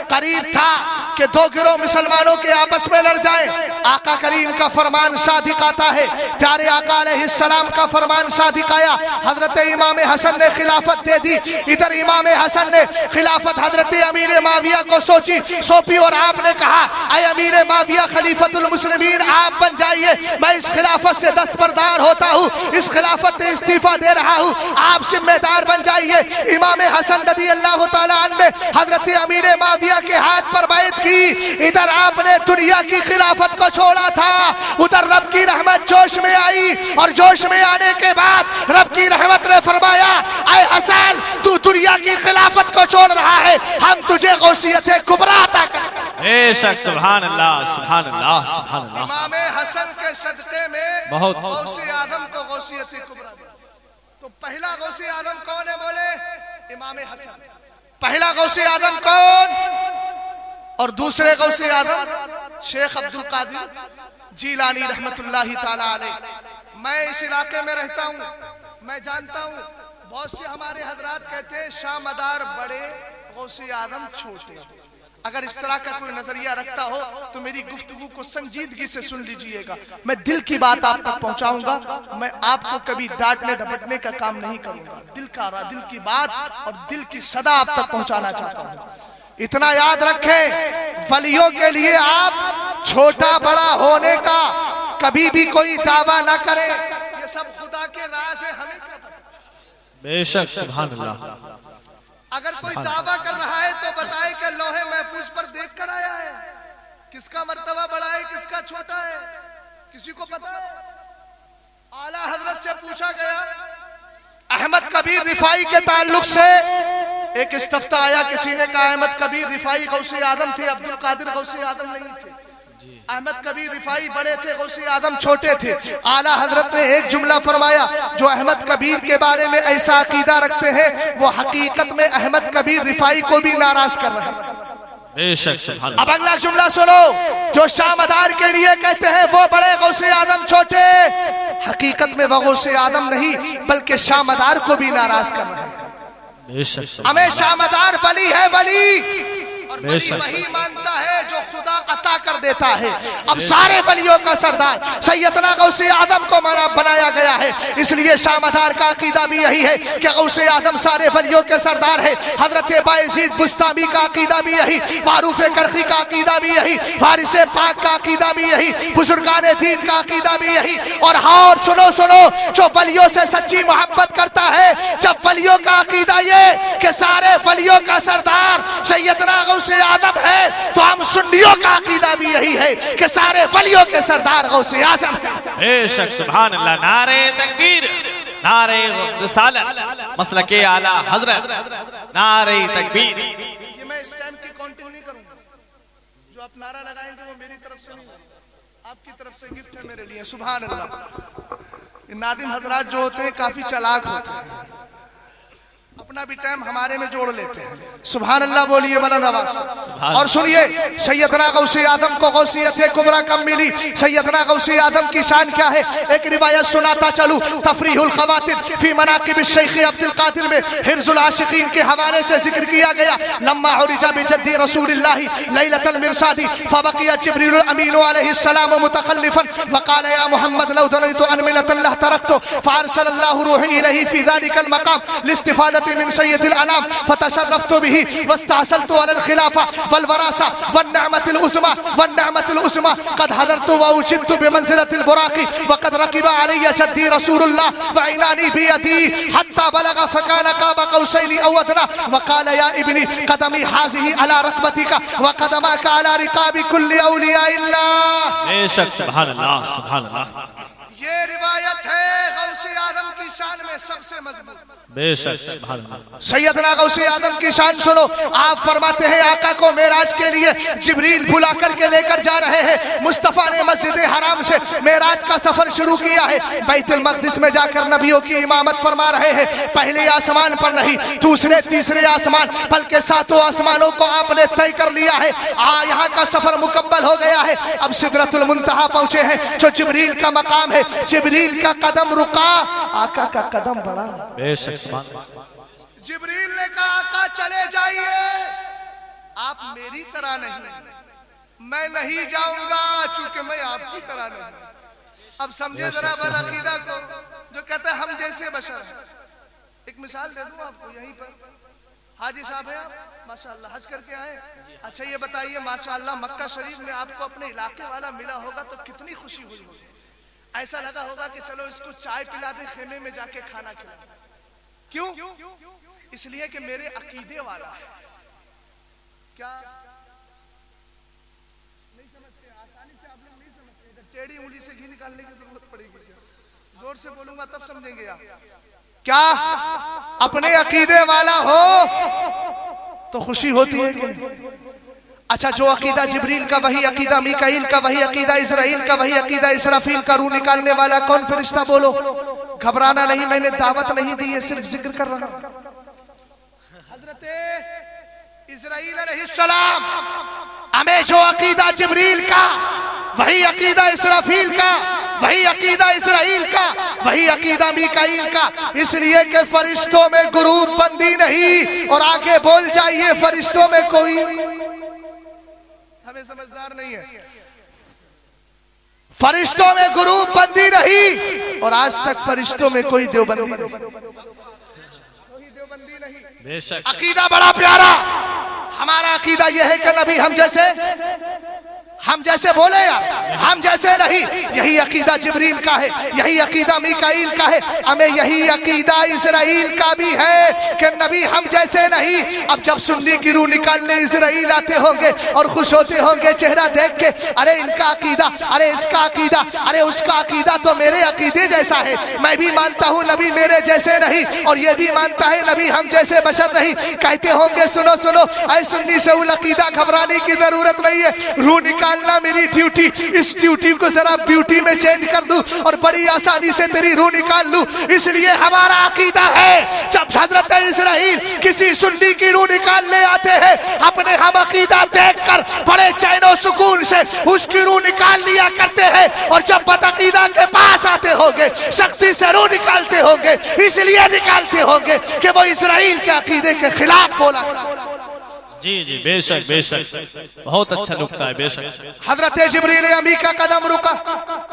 قریب تھا کہ دو گروہ مسلمانوں کے آپس میں لڑ جائیں۔ آقا کریم کا فرمان صادق آتا ہے، پیارے آقا علیہ السلام کا فرمان صادق آیا، حضرت امام حسن نے خلافت دے دی۔ ادھر امام حسن نے خلافت حضرت امیر معاویہ کو سونپی اور آپ نے کہا اے امیر معاویہ خلیفۃ المسلمین آپ بن جائیے، میں اس خلافت سے دستبردار ہوتا ہوں، اس خلافت سے استعفیٰ دے رہا ہوں، آپ ذمہ دار بن جائیے۔ امام حسن رضی اللہ تعالیٰ عنہ نے حضرت امیر معاویہ کے ہاتھ پر بیعت کی۔ ادھر آپ نے دنیا کی خلافت کو چھوڑا تھا، ادھر رب کی رحمت جوش میں آئی، اور جوش میں آنے کے بعد رب کی رحمت نے فرمایا اے حسن تو دنیا کی خلافت کو چھوڑ رہا ہے، ہم تجھے غوثیت کبریٰ عطا کریں۔ بے شک، سبحان اللہ سبحان اللہ سبحان اللہ۔ امام حسن کے صدقے میں بہت غوث اعظم کو غوثیت کبریٰ دی۔ تو پہلا غوث اعظم کون ہے بولے؟ امام حسن۔ پہلا غوث اعظم کون؟ اور دوسرے غوث اعظم شیخ عبد القادر جیلانی رحمت اللہ تعالی علیہ۔ میں اس علاقے میں رہتا ہوں، میں جانتا ہوں بہت سے ہمارے حضرات کہتے ہیں شاہ مدار بڑے غوث اعظم چھوٹے۔ اگر اس طرح کا کوئی نظریہ رکھتا ہو تو میری گفتگو کو سنجیدگی سے سن لیجئے گا، میں دل کی بات آپ تک پہنچاؤں گا، میں آپ کو کبھی ڈانٹنے ڈپٹنے کا کام نہیں کروں گا، دل کی بات اور دل کی صدا آپ تک پہنچانا چاہتا ہوں۔ اتنا یاد رکھیں ولیوں کے لیے آپ چھوٹا بڑا ہونے کا کبھی بھی کوئی دعویٰ نہ کریں، یہ سب خدا کے راز ہے، ہمیں کیا پتہ۔ بے شک، سبحان اللہ۔ اگر کوئی دعویٰ کر رہا ہے تو بتائے کہ لوہے محفوظ پر دیکھ کر آیا ہے، کس کا مرتبہ بڑا ہے کس کا چھوٹا ہے، کسی کو پتا ہے؟ اعلیٰ حضرت سے پوچھا گیا احمد کبیر رفاعی کے تعلق سے، ایک استفتاء آیا، کسی نے کہا احمد کبیر رفاعی غوث اعظم تھے، عبد القادر غوث اعظم نہیں تھے، احمد کبیر رفاعی بڑے تھے، غوث اعظم چھوٹے تھے۔ اعلیٰ حضرت نے ایک جملہ فرمایا، جو احمد کبیر کے بارے میں ایسا عقیدہ رکھتے ہیں وہ حقیقت میں احمد کبیر رفاعی کو بھی ناراض کر رہے ہیں۔ بے شک، سبحان اللہ۔ اب اگلا جملہ سنو، جو شاہ مدار کے لیے کہتے ہیں وہ بڑے غوث اعظم چھوٹے، حقیقت میں وہ غوث اعظم نہیں بلکہ شاہ مدار کو بھی ناراض کر رہے ہیں۔ بے شک، ہمیں شاہ مدار ولی ہے، ولی، اور بے ولی شک۔ وہی مانتا ہے جو خدا عطا کر دیتا ہے۔ اب سارے ولیوں کا سردار سیدنا غوث اعظم کو بنایا گیا ہے، اس لیے شاہ مدار کا عقیدہ بھی یہی ہے کہ غوث اعظم سارے ولیوں کے سردار ہے۔ حضرت بایزید بستامی کا عقیدہ بھی یہی، معروف کرخی کا عقیدہ بھی یہی، فارس پاک کا عقیدہ بھی یہی، بزرگان دین کا عقیدہ بھی یہی۔ اور سنو جو ولیوں سے سچی محبت کرتا ہے، جب ولیوں کا عقیدہ یہ کہ سارے ولیوں کا سردار سیدنا غوث اعظم ہے، تو ہم سنیوں کا عقیدہ بھی یہی ہے کہ سارے ولیوں کے سردار غوث اعظم ہے۔ بے شک، سبحان اللہ۔ نعرہ تکبیر، نعرہ رسالت مسلک اعلی حضرت نعرہ تکبیر. یہ میں اس ٹائم کی کانٹینیو نہیں کروں گا. جو آپ نعرہ لگائیں گے وہ میری طرف سے نہیں ہوگا، آپ کی طرف سے گفٹ ہے میرے لیے. سبحان اللہ. نادم حضرات جو ہوتے ہیں کافی چالاک ہوتے ہیں، اپنا بھی ٹائم ہمارے میں جوڑ لیتے ہیں. سبحان اللہ بولیے بلند آواز سے. اور سنیے سیدنا غوث اعظم کو غوثیت کبریٰ کم ملی. سیدنا غوث اعظم کی شان کیا ہے؟ ایک روایت سناتا چلوں. تفریح الخواطر فی مناقب الشیخ عبد القادر میں حرز العاشقین کے حوالے سے ذکر کیا گیا. لما عرج بجد رسول اللہ لیلۃ المرصاد فبقي جبريل الامین علیہ السلام متخلفا وقال يا محمد لو دريت ان ملة الله تركت فارسل الله روحي اليه في ذلك المقام لاستفادة من سید الانام فتشرفت به واستعصلت على الخلافة والوراثة والنعمة العظمى قد حضرت ووجدت بمنزلة البراق وقد ركب علي جدي رسول الله وعناني بيدي حتى بلغ فكان قاب قوسين أو أدنى وقال يا ابني قدمي هذه على ركبتك وقدماك على رقاب كل أولياء الله. بے شک سبحان اللہ سبحان اللہ. یہ روایت ہے غوث اعظم کی شان میں سب سے مضبوط. بے شک سبحان اللہ. سیدنا غوث اعظم کی شان سنو. آپ فرماتے ہیں آقا کو معراج کے لیے جبریل بلا کر کے لے کر جا رہے ہیں. مصطفیٰ نے مسجد حرام سے معراج کا سفر شروع کیا ہے. بیت المقدس میں جا کر نبیوں کی امامت فرما رہے ہیں. پہلے آسمان پر نہیں، دوسرے تیسرے آسمان بلکہ ساتوں آسمانوں کو آپ نے طے کر لیا ہے. یہاں کا سفر مکمل ہو گیا ہے. اب سدرۃ المنتہا پہنچے ہیں جو جبریل کا مقام ہے. جبریل کا قدم رکا، آقا کا قدم بڑھا. بے شک سبحان اللہ. جبریل نے کہا آقا چلے جائیے، آپ میری طرح نہیں، میں نہیں جاؤں گا چونکہ میں آپ کی طرح نہیں. اب سمجھے ذرا بد عقیدہ کو جو کہتا ہے ہم جیسے بشر ہیں. ایک مثال دے دوں آپ کو یہیں پر. حاجی صاحب ہیں آپ ماشاءاللہ، حج کر کے آئے. اچھا یہ بتائیے ماشاءاللہ مکہ شریف میں آپ کو اپنے علاقے والا ملا ہوگا تو کتنی خوشی ہوئی ہوگی. ایسا لگا ہوگا کہ چلو اس کو چائے پلا دے، خیمے میں جا کے کھانا کھلائیں. کیوں؟ اس لیے کہ میرے عقیدے والا ہے. کیا نہیں سمجھتے؟ آسانی سے آپ لوگ نہیں سمجھتے. ٹیڑھی انگلی سے گھی نکالنے کی ضرورت پڑے گی. زور سے بولوں گا تب سمجھیں گے آپ. کیا اپنے عقیدے والا ہو تو خوشی ہوتی ہے کہ نہیں؟ اچھا جو عقیدہ جبریل کا وہی عقیدہ میکائیل کا، وہی عقیدہ اسرائیل کا، وہی عقیدہ اسرافیل کا. روح نکالنے والا کون فرشتہ؟ بولو. گھبرانا نہیں، میں نے دعوت نہیں دی ہے، صرف ذکر کر رہا ہوں. حضرت اسرائیل علیہ السلام ہمیں جو عقیدہ جبریل کا، وہی عقیدہ اسرافیل کا، وہی عقیدہ اسرائیل کا، وہی عقیدہ میکائیل کا. اس لیے کہ فرشتوں میں گروپ بندی نہیں. اور آگے بول جائیے فرشتوں میں کوئی ہمیں سمجھدار نہیں ہے. فرشتوں میں گروپ بندی نہیں، اور آج تک فرشتوں میں کوئی دیوبندی نہیں. بے شک عقیدہ بڑا پیارا. ہمارا عقیدہ یہ ہے کہ نبی ہم جیسے بولے یار، ہم جیسے نہیں. یہی عقیدہ جبریل کا ہے، یہی عقیدہ میکائیل کا ہے. ہمیں یہی عقیدہ اسرائیل کا بھی ہے کہ نبی ہم جیسے نہیں. اب جب سنی کی روح نکالنے اسرائیل آتے ہوں گے اور خوش ہوتے ہوں گے چہرہ دیکھ کے، ارے ان کا عقیدہ، ارے اس کا عقیدہ، ارے اس کا عقیدہ تو میرے عقیدے جیسا ہے. میں بھی مانتا ہوں نبی میرے جیسے نہیں، اور یہ بھی مانتا ہے نبی ہم جیسے بشر نہیں. کہتے ہوں گے سنو سنو اے سنی سے عقیدہ، گھبرانے کی ضرورت نہیں ہے. روح نکالنا میری ڈیوٹی، اس ڈیوٹی کو ذرا بیوٹی میں چینج کر دوں اور بڑی آسانی سے تیری روح نکال لوں. اس لیے ہمارا عقیدہ ہے جب حضرت اسرائیل کسی سنی کی روح نکالنے آتے ہیں، اپنے ہم عقیدہ دیکھ کر بڑے چین و سکون سے اس کی روح نکال لیا کرتے ہیں. اور جب بد عقیدہ کے پاس آتے ہوں گے سختی سے روح نکالتے ہوں گے. اس لیے نکالتے ہوں گے کہ وہ اسرائیل کے عقیدے کے خلاف بولا. جی جی بے شک بے شک. بہت اچھا نکتہ ہے. بے شک. حضرت جبریل امی کا قدم رکا،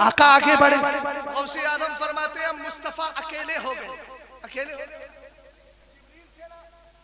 آقا آگے بڑھے. غوث اعظم فرماتے ہیں مصطفیٰ اکیلے ہو گئے. اکیلے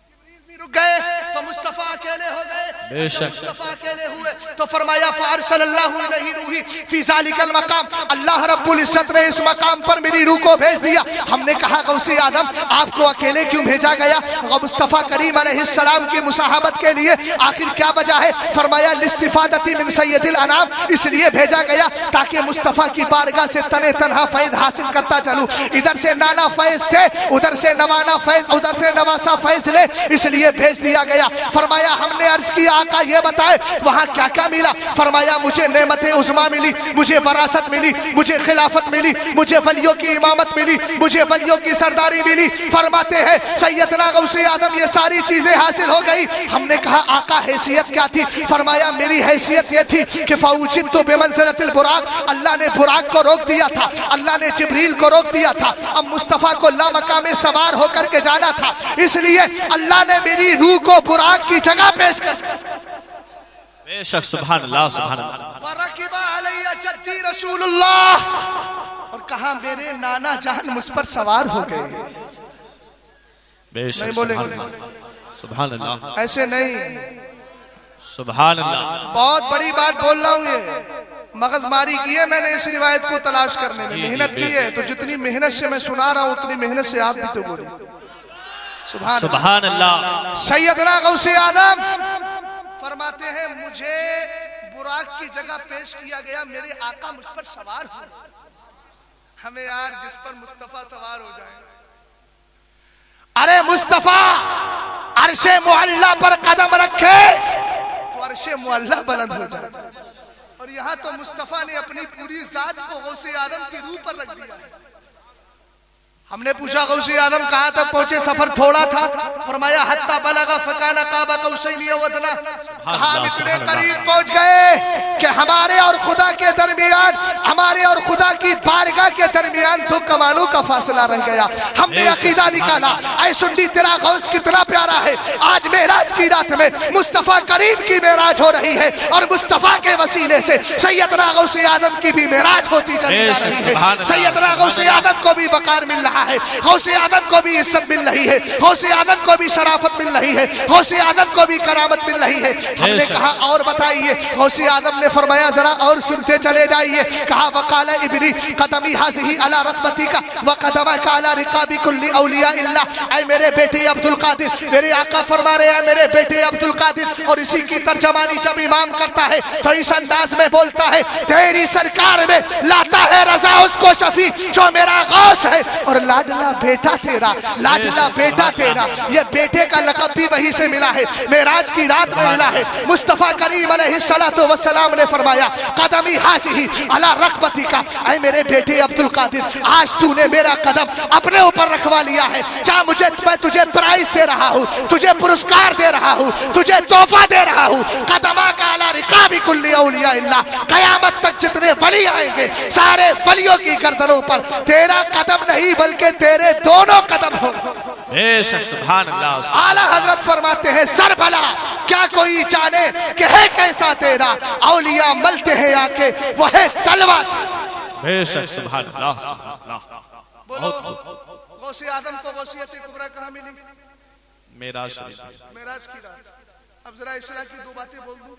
جبریل بھی رک گئے تو مصطفیٰ اکیلے ہو گئے. بے شک. مصطفیٰ اکیلے ہوئے تو فرمایا فارسل اللہ الیہ روحی فی ذالک المقام. اللہ رب العزت نے اس مقام پر میری روح کو بھیج دیا. ہم نے کہا غوث اعظم آپ کو اکیلے کیوں بھیجا گیا؟ مصطفیٰ کریم علیہ السلام کی مصاحبت کے لیے آخر کیا وجہ ہے؟ فرمایا لاستفادتی من سید الانام. اس لیے بھیجا گیا تاکہ مصطفیٰ کی بارگاہ سے تنے تنہا فیض حاصل کرتا چلوں. ادھر سے نانا فیض تھے, ادھر سے نوانا فیض, ادھر سے نواسا فیض لے, اس لیے بھیج دیا گیا. فرمایا ہم نے عرض کیا آقا یہ بتائے وہاں کیا کیا ملا؟ فرمایا مجھے نعمت عظمیٰ ملی, مجھے وراثت ملی, مجھے خلافت ملی, مجھے ولیوں کی امامت ملی, مجھے ولیوں کی سرداری ملی. فرماتے ہیں سیدنا غوث اعظم یہ ساری چیزیں حاصل ہو گئی. ہم نے کہا آقا حیثیت کیا تھی؟ فرمایا میری حیثیت یہ تھی کہ فوجدت بمنزلۃ البراق. اللہ نے براق کو روک دیا تھا, اللہ نے جبریل کو روک دیا تھا. اب مصطفیٰ کو لامقام سوار ہو کر کے جانا تھا, اس لیے اللہ نے میری روح کو براق کی جگہ پیش کر دیا. بے شک. سبحان اللہ سبحان اللہ. وَرَكِبَ عَلَيَّ جَدِّي رسول اللہ. اور کہا میرے نانا جان مجھ پر سوار ہو گئے. بے شک. نہیں بولیں سبحان گے. اللہ سبحان اللہ ایسے نہیں, سبحان اللہ. بہت بڑی بات بول رہا ہوں. یہ مغز ماری کی ہے میں نے اس روایت کو تلاش کرنے میں, محنت کی ہے. تو جتنی محنت سے میں سنا رہا ہوں اتنی محنت سے آپ بھی تو بولیں. سبحان اللہ. سیدنا غوث اعظم فرماتے ہیں مجھے براق کی جگہ پیش کیا گیا, میرے آقا مجھ پر سوار ہو. ہمیں یار جس پر مصطفیٰ سوار ہو جائے. ارے مصطفیٰ عرش معلی پر قدم رکھے تو عرش معلی بلند ہو جائے. اور یہاں تو مصطفیٰ نے اپنی پوری ذات کو غوث اعظم کی روح پر رکھ دیا ہے. ہم نے پوچھا غوث اعظم کہاں تک پہنچے؟ سفر تھوڑا تھا. فرمایا حتی بلغ فکان قاب قوسین او ادنی. کہا ہم اتنے قریب پہنچ گئے کہ ہمارے اور خدا کے درمیان, ہمارے اور خدا کی بارگاہ کے درمیان دو کمانوں کا فاصلہ رہ گیا. ہم نے عقیدہ نکالا اے سنی تیرا غوث کتنا پیارا ہے. آج معراج کی رات میں مصطفیٰ کریم کی معراج ہو رہی ہے اور مصطفیٰ کے وسیلے سے سیدنا غوث اعظم کی بھی معراج ہوتی چلی جا رہی ہے. سیدنا غوث اعظم کو بھی وقار مل رہا ہے, غوث اعظم کو بھی عزت مل رہی ہے, غوث اعظم کو بھی شرافت مل رہی ہے, غوث اعظم کو بھی کرامت مل رہی ہے. ہم نے کہا اور بتائیے. غوث اعظم نے فرمایا ذرا اور سنتے چلے جائیے. کہا وقال ابنی قدمی حاضی علی رقبتی کا وقدمک علی رقاب کل اولیاء اللہ. اے میرے بیٹے عبد القادر, میرے آقا فرما رہے ہیں میرے بیٹے عبد القادر. اور اسی کی ترجمانی جب امام کرتا ہے تو اس انداز میں بولتا ہے تیری سرکار میں لاتا ہے رضا اس کو شفیع جو میرا غوث ہے اور لاڈلا بیٹا تیرا, لاڈلا بیٹا تیرا. یہ بیٹے کا لقب بھی وہی سے ملا ہے, معراج کی رات میں ملا ہے. مصطفیٰ کریم علیہ السلام نے فرمایا قدمی حاضی علی رقبتی کا. اے میرے بیٹے عبد القادر آج تو نے میرا قدم اپنے اوپر رکھوا لیا ہے. جا مجھے, میں تجھے پرائز دے رہا ہوں, تجھے پرسکار دے رہا ہوں, تجھے تحفہ دے رہا ہوں. قدمک علی رقاب کل اولیاء اللہ. قیامت تک جتنے ولی آئیں گے سارے ولیوں کی گردنوں پر تیرا قدم نہیں بلکہ تیرے دونوں قدم ہو. بے شک. سبحان اللہ. اعلیٰ حضرت فرماتے ہیں سر بھلا کیا کوئی جانے کہ ہے کیسا تیرا, اولیاء ملتے ہیں آ کے وہ ہے تلوار. بے شک. سبحان اللہ سبحان اللہ. بولو غوث اعظم کو وصیت کبریٰ کہاں ملی؟ معراج شریف. معراج کی رات. اب ذرا اصلاح کی دو باتیں بول دوں.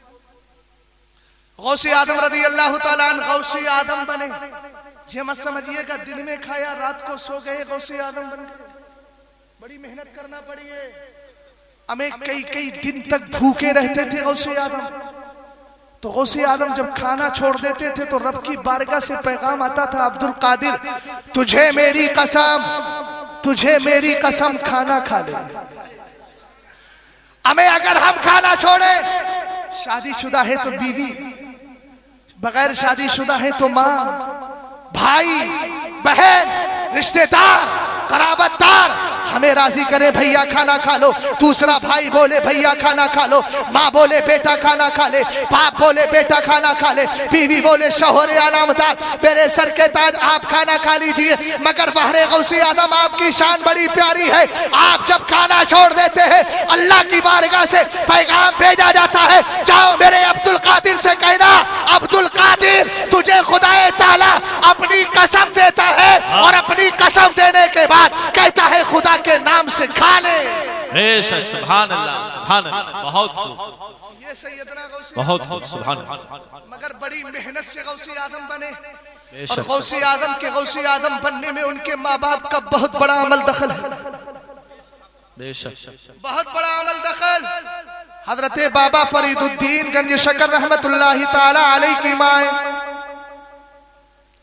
غوث اعظم رضی اللہ تعالیٰ عنہ غوث اعظم بنے, یہ مت سمجھئے گا دن میں کھایا رات کو سو گئے غوث اعظم بن گئے. بڑی محنت کرنا پڑی ہے. ہمیں کئی دن تک بھوکے رہتے تھے غوث اعظم. تو غوث اعظم جب کھانا چھوڑ دیتے تھے تو رب کی بارگاہ سے پیغام آتا تھا عبد القادر تجھے میری قسم, تجھے میری قسم کھانا کھا لے. ہمیں اگر ہم کھانا چھوڑے, شادی شدہ ہے تو بیوی, بغیر شادی شدہ ہے تو ماں, بھائی, بہن, رشتہ دار, قرابت دار ہمیں راضی کرے بھیا کھانا کھا لو. دوسرا بھائی بولے بھیا کھانا کھا لو, ماں بولے بیٹا کھانا کھا لے, باپ بولے بیٹا کھانا کھا لے, بیوی بولے شوہر علامتار میرے سر کے تاج آپ کھانا کھا لیجئے. مگر بہر غوث اعظم آپ کی شان بڑی پیاری ہے. آپ جب کھانا چھوڑ دیتے ہیں اللہ کی بارگاہ سے پیغام بھیجا جاتا ہے جاؤ میرے عبد القادر سے کہنا عبد القادر تجھے خدا تعالی اپنی قسم دیتا ہے اور اپنی قسم دینے کے بعد کہتا ہے خدا کے نام سے کھا لے. بے شک سبحان اللہ سبحان اللہ. بہت خوب یہ سیدنا غوث بہت خوب سبحان اللہ. مگر بڑی محنت سے غوث اعظم بنے. بے اور شک غوث اعظم کے غوث اعظم بننے میں ان کے ماں باپ کا بہت بڑا عمل دخل ہے. بے شک بہت بڑا عمل دخل. حضرت بابا فرید الدین گنج شکر رحمت اللہ تعالی علیہ کی مائیں.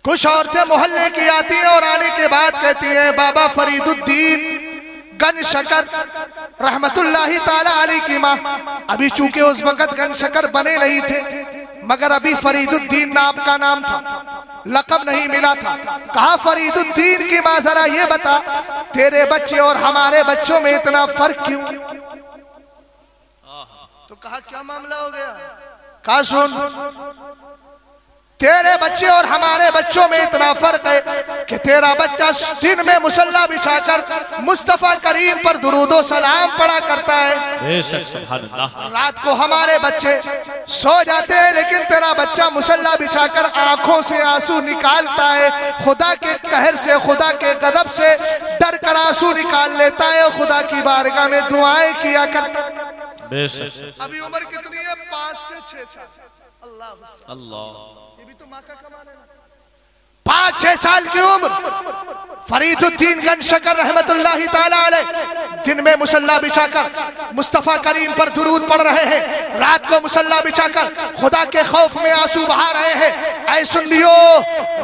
کچھ عورتیں محلے کی آتی ہیں اور آنے کے بعد کہتی ہیں بابا فرید الدین گنج شکر رحمت اللہ تعالی علیہ کی ماں. ابھی چونکہ اس وقت گنج شکر بنے نہیں تھے مگر ابھی فرید الدین آپ کا نام تھا, لقب نہیں ملا تھا. کہا فرید الدین کی ماں ذرا یہ بتا تیرے بچے اور ہمارے بچوں میں اتنا فرق کیوں؟ تو کہا کیا معاملہ ہو گیا؟ کہا سن تیرے بچے اور ہمارے بچوں میں اتنا فرق ہے کہ تیرا بچہ دن میں مصلی بچھا کر مصطفیٰ کریم پر درود و سلام پڑھا کرتا ہے, بے شک سبحان اللہ. رات کو ہمارے بچے سو جاتے ہیں لیکن تیرا بچہ مصلی بچھا کر آنکھوں سے آنسو نکالتا ہے, خدا کے قہر سے خدا کے غضب سے ڈر کر آنسو نکال لیتا ہے, خدا کی بارگاہ میں دعائیں کیا کرتا ہے. بے شک ابھی عمر کتنی ہے؟ 5 سے 6 سال. اللہ اللہ. یہ بھی تو ماں کا کمال ہے. 5-6 سال کی عمر فرید الدین گنج شکر رحمت اللہ تعالی علیہ دن میں مصلی بچھا کر مصطفیٰ کریم پر درود پڑھ رہے ہیں, رات کو مصلی بچھا کر خدا کے خوف میں آنسو بہا رہے ہیں. اے سنیو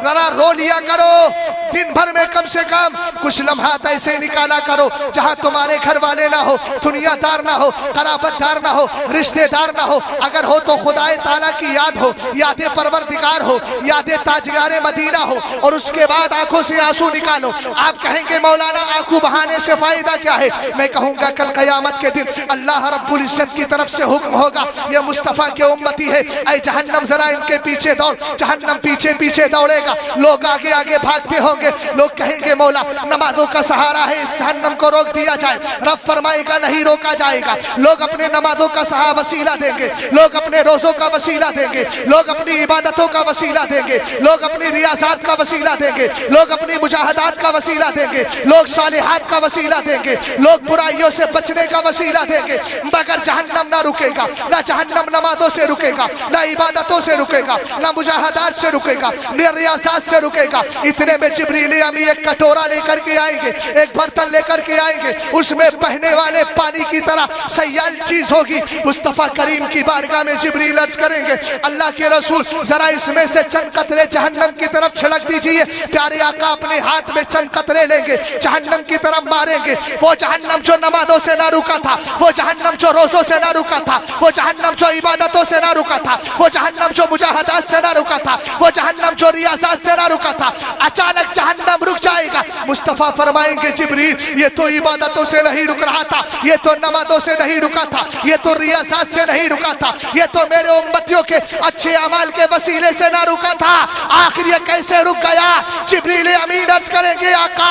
ذرا رو لیا کرو, دن بھر میں کم سے کم کچھ لمحات ایسے نکالا کرو جہاں تمہارے گھر والے نہ ہو, دنیا دار نہ ہو, قرابت دار نہ ہو, رشتہ دار نہ ہو, اگر ہو تو خدا تعالیٰ کی یاد ہو, یاد پروردگار ہو, یاد تاجدار مدینہ ہو, اور اس کے بعد آنکھوں سے آنسو نکالو. آپ کہیں گے مولانا آنکھوں بہانے سے فائدہ کیا ہے؟ میں کہوں گا کل قیامت کے دن اللہ رب العزت کی طرف سے حکم ہوگا یہ مصطفیٰ کے امتی ہے, اے جہنم ذرا ان کے پیچھے دوڑ. جہنم پیچھے پیچھے دوڑے گا, لوگ آگے آگے بھاگتے ہوں گے. لوگ کہیں گے مولا نمازوں کا سہارا ہے, اس جہنم کو روک دیا جائے. رب فرمائے گا نہیں روکا جائے گا. لوگ اپنے نمازوں کا سہارا وسیلہ دیں گے, لوگ اپنے روزوں کا وسیلہ دیں گے, لوگ اپنی عبادتوں کا وسیلہ دیں گے, لوگ اپنی ریاضات کا وسیلہ دیں گے, لوگ اپنی مجاہدات کا وسیلہ دیں گے, لوگ صالحات کا وسیلہ دیں گے, لوگ برائیوں سے بچنے کا وسیلہ دیں گے. مگر جہنم نہ رکے گا. نہ جہنم نمازوں سے رکے گا, نہ عبادتوں سے رکے گا, نہ مجاہدات سے رکے گا, نہ ریاضات سے رکے گا. اتنے میں جبریل امی ایک کٹورا لے کر کے آئیں گے, ایک برتن لے کر کے آئیں گے, اس میں بہنے والے پانی کی طرح سیال چیز ہوگی. مصطفیٰ کریم کی بارگاہ میں جبریل عرض کریں گے اللہ کے رسول ذرا اس میں سے چند قطرے جہنم کی طرف چھڑک دیجئے. پیارے آقا اپنے ہاتھ میں چند قطرے لیں گے, جہنم کی طرف ماریں گے. وہ جہنم جو نمازوں سے نہ رکا تھا, وہ جہنم جو روزوں سے نہ رکا تھا, وہ جہنم جو عبادتوں سے نہ رکا تھا, وہ جہنم جو مجاہدات سے نہ رکا تھا, وہ جہنم جو ریاضات سے نہ رکا تھا, اچانک جہنم رک جائے گا. مصطفیٰ فرمائیں گے جبریل یہ تو عبادتوں سے نہیں رک رہا تھا, یہ تو نمازوں سے نہیں رکا تھا, یہ تو ریاضات سے نہیں رکا تھا, یہ تو میرے امتیوں کے اچھے اعمال کے وسیلے سے نہ رکا تھا, آخر یہ کیسے رک گیا؟ جبریل امین عرض کریں گے آقا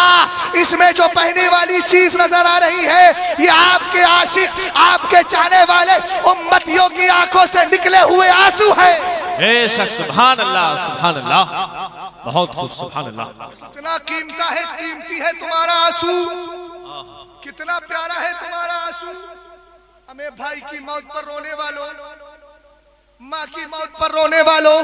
اس میں جو پہنے والی چیز نظر آ رہی ہے یہ آپ کے عاشق, آپ کے چاہنے والے امتیوں کی آنکھوں سے نکلے ہوئے آنسو ہے. بے شک سبحان اللہ سبحان اللہ. بہت خوب سبحان اللہ. کتنا قیمتی ہے تمہارا آنسو, کتنا پیارا ہے تمہارا آنسو. ہمیں بھائی کی موت پر رونے والوں, ماں کی موت پر رونے والوں,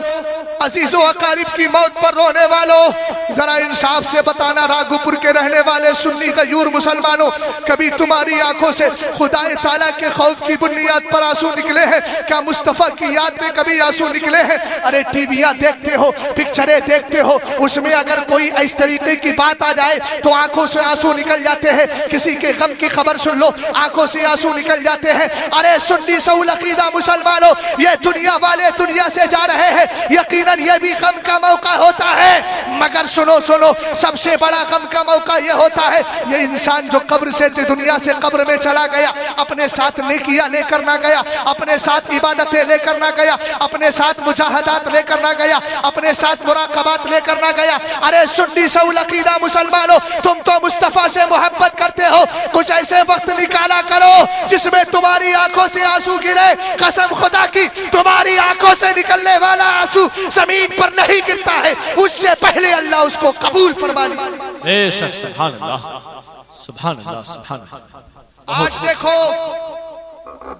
عزیز و اقارب کی موت پر رونے والوں, ذرا انصاف سے بتانا راگو پور کے رہنے والے سنی غیور مسلمانوں, کبھی تمہاری آنکھوں سے خدا تعالیٰ کے خوف کی بنیاد پر آنسو نکلے ہیں؟ کیا مصطفیٰ کی یاد میں کبھی آنسو نکلے ہیں؟ ارے ٹی ویاں دیکھتے ہو, پکچریں دیکھتے ہو, اس میں اگر کوئی اس طریقے کی بات آ جائے تو آنکھوں سے آنسو نکل جاتے ہیں. کسی کے غم کی خبر سن لو آنکھوں سے آنسو نکل جاتے ہیں. ارے سنی سول عقیدہ مسلمانوں, یہ دنیا والے دنیا سے جا رہے ہیں, یقیناً یہ بھی غم کا موقع ہوتا ہے, مگر سنو سب سے بڑا غم کا موقع یہ ہوتا ہے یہ انسان جو قبر سے دنیا سے قبر میں چلا گیا, اپنے ساتھ نیکیاں لے کر نہ گیا, اپنے ساتھ عبادتیں لے کر نہ گیا, اپنے ساتھ مجاہدات لے کر نہ گیا, اپنے ساتھ مراقبات لے کر نہ گیا. ارے سنی سول عقیدہ مسلمانوں, تم تو مصطفیٰ سے محبت کرتے ہو, کچھ ایسے وقت نکالا کرو جس میں تمہاری آنکھوں سے آنسو گرے. قسم خدا کی تمہاری آنکھوں سے نکلنے والا آنسو زمین پر نہیں گرتا ہے اس سے پہلے اللہ اس کو قبول فرما لے. بے شک سبحان اللہ سبحان اللہ سبحان اللہ. آج دیکھو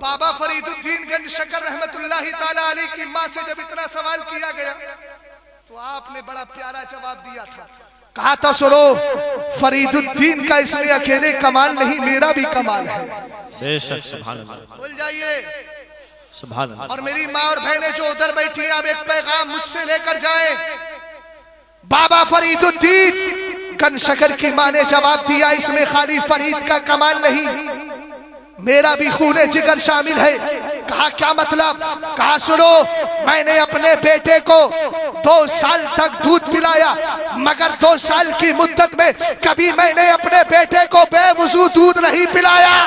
بابا فرید الدین گنج شکر رحمت اللہ تعالی علیہ کی ماں سے جب اتنا سوال کیا گیا تو آپ نے بڑا پیارا جواب دیا تھا. کہا تھا سنو فرید الدین کا اس میں اکیلے کمال نہیں میرا بھی کمال ہے. بے شک سبحان اللہ بول جائیے سبحان اللہ. اور میری ماں اور بہنیں جو ادھر بیٹھی ہیں اب ایک پیغام مجھ سے لے کر جائیں. بابا فرید الدین گنج شکر کی ماں نے جواب دیا اس میں خالی فرید کا کمال نہیں میرا بھی خون جگر شامل ہے. کہا کیا مطلب؟ کہا سنو میں نے اپنے بیٹے کو 2 سال تک دودھ پلایا مگر 2 سال کی مدت میں کبھی میں نے اپنے بیٹے کو بے وضو دودھ نہیں پلایا.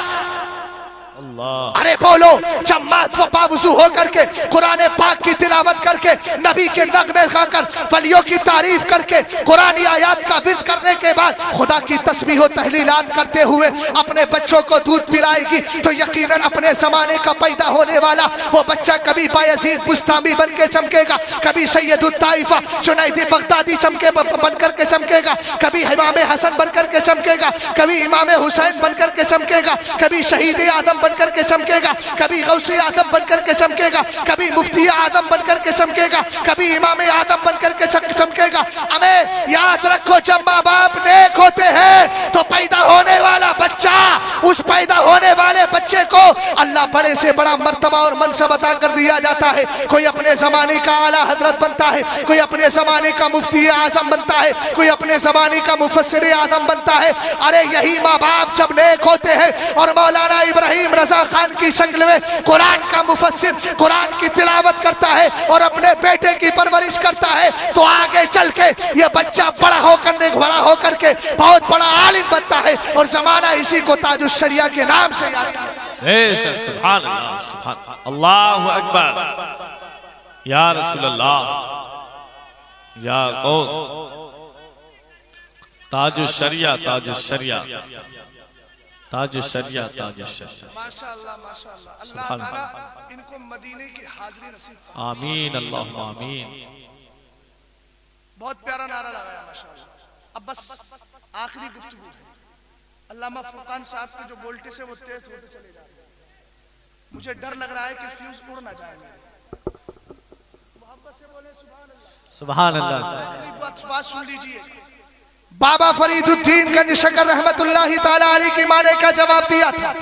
اللہ ارے بولو جب مات و باوضو ہو کر کے قرآن پاک کی تلاوت کر کے نبی کے نغمے گا کر ولیوں کی تعریف کر کے قرآنی آیات کا ورد کرنے کے بعد خدا کی تسبیح و تحلیلات کرتے ہوئے اپنے بچوں کو دودھ پلائے گی تو یقیناً اپنے زمانے کا پیدا ہونے والا وہ بچہ کبھی بایزید بستامی بن کے چمکے گا, کبھی سید الطائفہ جنید بغدادی چمکے بن کر کے چمکے گا, کبھی امام حسن بن کر کے چمکے گا, کبھی امام حسین بن کر کے چمکے گا, کبھی شہید اعظم بن کر کے چمکے گا, کبھی غوث اعظم بن کر کے چمکے گا, کبھی مفتی اعظم بن کر کے چمکے گا, کبھی امام اعظم بن کر کے چمکے گا. ہمیں یاد رکھو جب ماں باپ نیک ہوتے ہیں تو پیدا ہونے والا بچہ اس پیدا ہونے والے بچے کو اللہ بڑے سے بڑا مرتبہ اور منصب عطا کر دیا جاتا ہے. کوئی اپنے زمانے کا اعلیٰ حضرت بنتا ہے, کوئی اپنے زمانے کا مفتی اعظم بنتا ہے, کوئی اپنے زمانے کا مفسر اعظم بنتا ہے. ارے یہی ماں باپ جب نیک ہوتے ہیں اور مولانا ابراہیم رضا خان کی شکل میں قرآن کا مفسر قرآن کی تلاوت کرتا ہے اور اپنے بیٹے کی پرورش کرتا ہے تو آگے چل کے یہ بچہ بڑا ہو کر کے بہت بڑا عالم بنتا ہے اور زمانہ اسی کو تاج الشریعہ کے نام سے یاد کرتا ہے. بے شک سبحان اللہ سبحان اللہ اکبر. یا رسول اللہ یا غوث تاج الشریعہ تاج الشریعہ تاج الشریعہ تاج الشریعہ. ماشاءاللہ ماشاءاللہ. اللہ تعالیٰ ان کو مدینے کی حاضری نصیب فرمائے. آمین اللہم آمین. بہت پیارا نعرہ لگایا ماشاءاللہ. اب بس آخری گفتگو ہے. علامہ فرقان صاحب کے جو بولتے سے وہ تیز ہوتے چلے جا رہے ہیں. مجھے ڈر لگ رہا ہے کہ فیوز اڑ نہ جائے. محبت سے بولے سبحان اللہ. سبحان اللہ. آخری بات سن لیجئے. بابا فرید الدین گنج شکر رحمت اللہ تعالی علیہ کی ماں نے کیا جواب دیا تھا؟